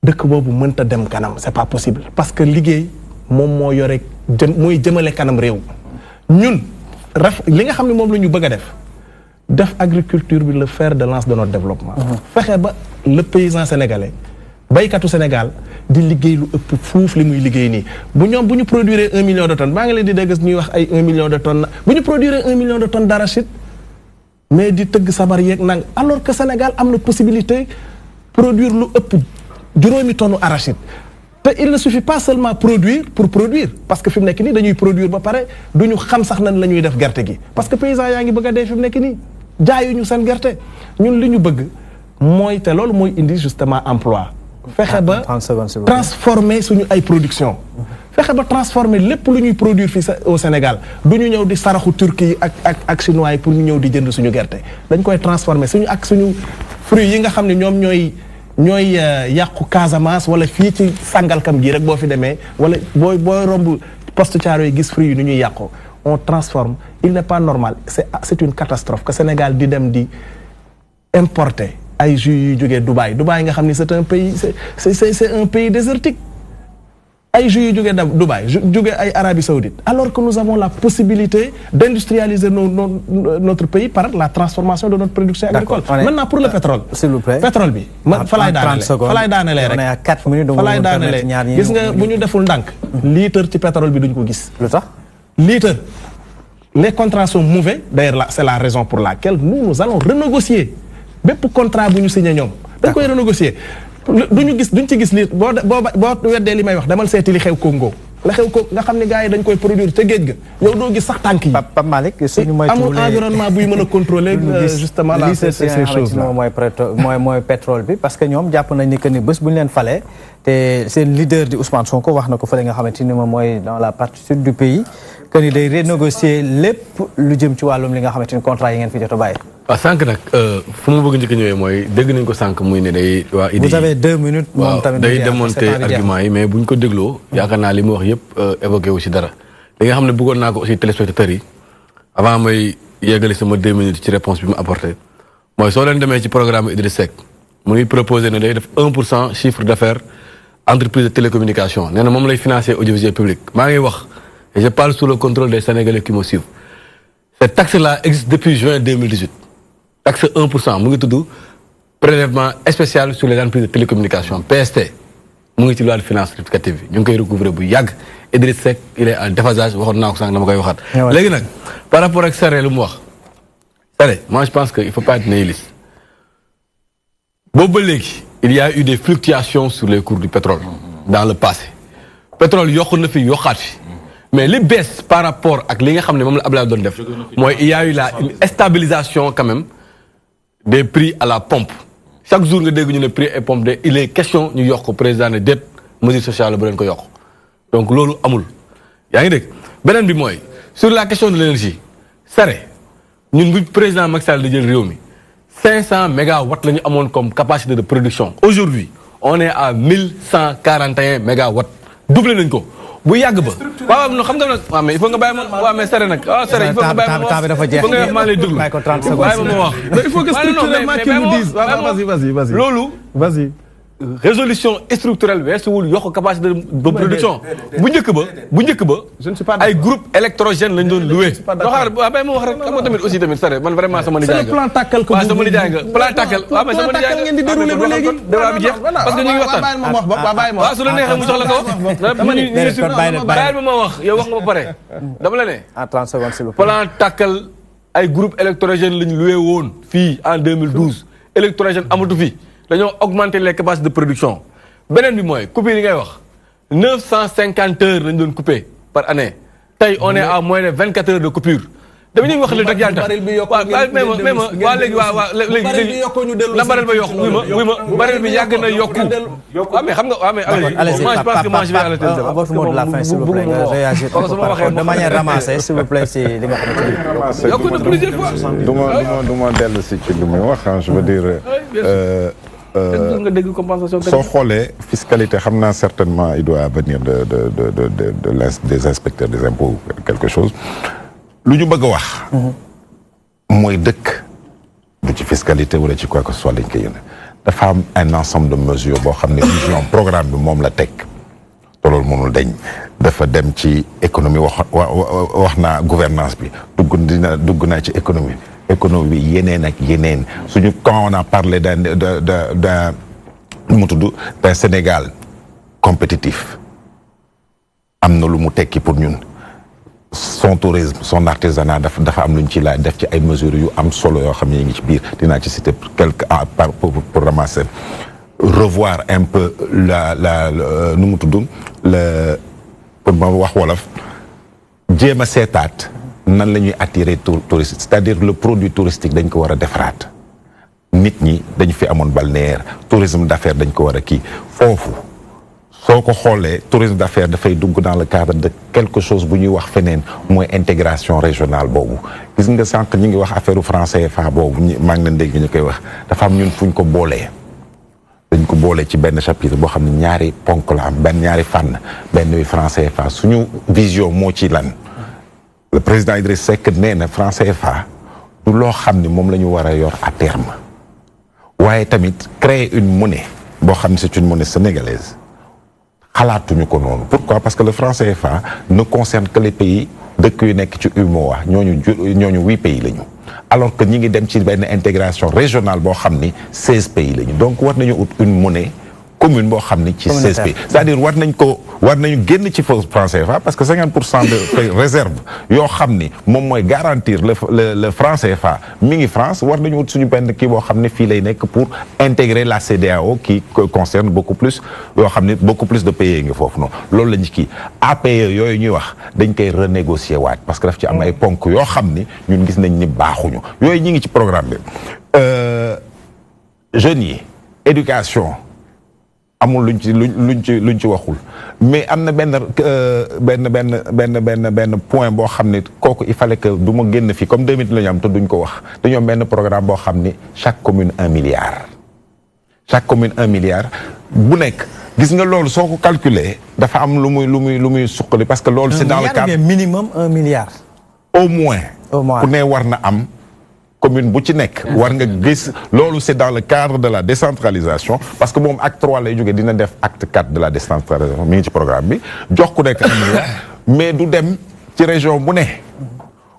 dëkk boobu mënta dem kanam c'est pas possible parce que liggéey moom moo yore mooy jëmale kanam réew ñun li nga xam ne moom la ñu bëgg a def agriculture bi le fer de lance de notre développement fexe ba le paysan sénégalais baykatu Sénégal di liggéey lu ëpp fuuf li muy liggéey nii bu ñu produire 1 million de tonnes maa ngi leen di dégg ñuy wax ay 1 million de tonnes bu ñu produire 1 million de tonnes d'arachide mais di tëgg sabar yeeg nang alors que Sénégal am na possibilité produire lu ëpp juróomi tonnes arachide te il ne suffit pas seulement produire pour produire parce que fi mu nekk nii dañuy produire ba pare du ñu xam sax nan la ñuy def gerte gi parce que paysan yaa ngi bëgg a dee fi mu nekk nii jaayuñu seen gerte ñun li ñu bëgg mooy te loolu mooy indi justement emploi fexe ba transformer suñu ay production fexe ba transformer lépp lu ñuy produire fii au Sénégal du ñu ñëw di saraxu Turquie yi ak chinois yi pour ñu ñëw di jënd suñu gerte dañ koy transformer suñu fruits yi nga xam ne ñoom ñooy yàqu Casamance wala fii ci Sangalkam gi rek boo fi demee wala booy romb poste Thiaroye yi gis fruits yi ni ñuy yàqu on transforme il n'est pas normal c'est une catastrophe que Sénégal di dem di importer ay jus yu jógee Dubaï nga xam ni c'est un pays désertique ay jus yu jógee Dubaï jógee ay Arabie Saoudite alors que nous avons la possibilité d'industrialiser notre pays par la transformation de notre production agricole. Maintenant pour le pétrole. S'il vous plaît. Pétrole bi fa laay daanelee rek. On est à 4 minutes donc fa laay daanelee gis nga bu ñu deful ndànk litre ci pétrole bi duñ ko gis. lu tax litre les contrats sont mauvais d'ailleurs c'est la raison pour laquelle nous allons renégocier bépp contrat bu ñu signé ñoom dañ koy renégocier duñ ci gis li boo weddee li may wax demal seeti li xew Congo la xew ko nga xam ne gars yi dañ koy produire te géej ga yow doo gis sax tànk yi Pape Malick amul environnement buy mën a contrôler justement là ces choses là mooy pétrole bi parce que ñoom jàpp nañ ni que ni bés bu ñu leen falee te seen leader di Ousmane Sonko wax na ko fële nga xamante ni moom mooy dans la partie sud du pays que ni day renégocier lépp lu jëm ci wàllum li nga xamante ni contrat yi ngeen fi jot a bàyyi. waaw sànq nag fu mu bëgg njëkk ñëwee mooy dégg nañ ko sànq muy ne day waa idée vous avez 2 minutes moom tamit day démonter argument yi mais buñ ko dégloo yaakaar naa li mu wax yëpp évoqué wu si dara li nga xam ne bëggoon naa ko aussi téléspectateurs yi avant may yeggali sama 2 minutes ci réponse bi mu apporté mooy soo leen demee ci programme Idriss Seck mu ngi proposé ne day def 1% chiffre d'affaires entreprise de télécommunication nee na moom lay financer audiovisuel public maa ngi wax et je parle sous le contrôle des Sénégalais qui me suivent cette taxe là existe depuis juin 2018 taxe 1% mu ngi tudd prélèvement spécial sur les entreprises de télécommunication PST mu ngi ci loi de finances rectificative bi ñu ngi koy recouvrer bu yàgg Idriss Seck il est en déphasage waxoon naa ko sànq dama koy waxaat. léegi nag par rapport ak Sarré lu mu wax Sarré moi je pense que il faut pas être nihiliste boobu ba léegi il y a eu des fluctuations sur les cours du pétrole dans le passé pétrole yokku na fi yokkaat fi mais li baisse par rapport ak li nga xam ne moom la Abdoulaye doon def mooy il y a eu une stabilisation quand même des prix à la pompe chaque jour nga dégg ñu ne prix et pompe de il est question ñu yokk ko président ne déet mesure sociale bu leen ko yokk donc loolu amul yaa ngi dégg beneen bi mooy sur la question de l'énergie Sarré ñun bu président Macky Sall di jël réew mi 500 mégawatts la ñu amoon comme capacité de production aujourd'hui on est à 1141 mégawatts doublé nañ ko bu yàgg ba waaw non xam nga nag waaw mais il faut nga bàyyi ma waaw mais Sarré nag ah Sarré il faut nga bàyyi ma wax il faut nga maa lay déglu bàyyi ma wax il faut que structurellement tu nous dises vas-y loolu vas-y résolution structurelle weesuwul yokk capacité de production bu njëkk ba ay groupe électrogène lañ doon loué doxaar waaw bàyyi ma wax rek xam nga tamit aussi tamit Sarré man vraiment sama nijaay nga plan tàkkal ko waaw sama nijaay nga plan tàkkal waaw mais sama nijaay ngeen di déroulé ba léegi débat bi jeex parce que ñu ngi waxtaan waaw su la neexee mu jox la ko bàyyi ma wax yow wax nga ba pare dama la ne à 30 secondes s'il vous plaît plan tàkkal ay groupe électrogène lañ loué woon fii en 2012 électrogène amatu fi dañoo augmenter les capacités de production beneen bi mooy coupure yi ngay wax 950 heures lañ doon couper par année tey on est à moins de 24 heures de coupure dama ñuy wax le dëgg yàlla tax waaw léegi la baril ba yokku wuy ma baril bi yàgg na yokku waaw mais xam nga waaw mais allez-y moi je pense que moi je vais arrêter le débat. Votre mot de la fin s'il vous plaît, réagir de manière ramassée s'il vous plaît si li nga xamante ni yokku na plusieurs fois du ma dellu si ci lu muy wax je veux dire nga dégg compensation soo xoolee fiscalité xam naa certainement il doit venir des inspecteurs des impôts quelque chose lu ñu bëgg a wax mooy dëkk du ci fiscalité wala ci quoi que ce soit lañ koy yéene dafa am un ensemble de mesures boo xam ne vision programme bi moom la teg te loolu mënul dañ dafa dem ci économie wax naa gouvernance bi dugg naa ci économie bi yeneen ak yeneen suñu quand on a parlé d'un Sénégal compétitif am na lu mu tekki pour ñun son tourisme son artisanat dafa am lu ñu ci laaj def ci ay mesures yu am solo yoo xam ne yi ngi ci biir dinaa ci citer quelques pour ramasser revoir un peu nu mu tudd pour ma wax wolof jéem a seetaat nan la ñuy attirer touristes c'est-à-dire le produit touristique dañ ko war a defaraat nit ñi dañu fi amoon balnéaire tourisme d'affaires dañ ko war a kii foofu soo ko xoolee tourisme d'affaires dafay dugg dans le cadre de quelque chose bu ñuy wax feneen mooy intégration régionale boobu gis nga sànq ñi ngi wax affaire franc CFA boobu maa ngi leen dégg ñu koy wax dafa am ñun fuñ ko boolee dañ ko boolee ci benn chapitre boo xam ne ñaari ponk la am ñaari fànn benn bi franc CFA suñu vision moo ci lan le président Idriss Seck nee na franc CFA du loo xam ne moom la ñu war a yor à terme waaye tamit créer une monnaie boo xam ne c'est une monnaie sénégalaise xalaatuñu ko noonu pourquoi parce que le franc CFA ne concerne que les pays dëkk yu nekk ci UEMOA ñooñu 8 pays lañu alors que ñi ngi dem ci benn intégration régionale boo xam ni 16 pays lañu donc war nañu ut une monnaie commune boo xam ni ci 16 pays c'est-à-dire war nañu génn ci franc CFA parce que 50% de réserve yoo xam ni moom mooy garantir le franc CFA mi ngi France war nañu ut suñu benn kii boo xam ne fii lay nekk pour intégrer la CEDEAO qui concerne beaucoup plus yoo xam ne beaucoup plus de pays ngi foofu noonu loolu la ñu kii APE yooyu ñuy wax dañ koy renégocier waat parce que daf ci am ay ponk yoo xam ni ñun gis nañ ni baaxuñu yooyu ñi ngi ci programme bi jeunes yi éducation amul luñ ci waxul mais am na benn point boo xam ne kooku il fallait que du ma génn fii comme 2 minutes la ñu am te duñ ko wax dañoo am benn programme boo xam ne chaque commune 1 milliard bu nekk gis nga loolu soo ko calculer dafa am lu muy suqali parce que loolu c'est dans le cadre minimum 1 milliard au moins ku ne war na am commune bu ci nekk war nga gis loolu c'est dans le cadre de la décentralisation parce que moom acte 3 lay jógee dina def acte 4 de la décentralisation mi ngi ci programme bi jox ku nekk mais du dem ci région bu ne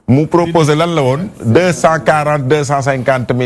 mu proposer lan la woon 250 milliards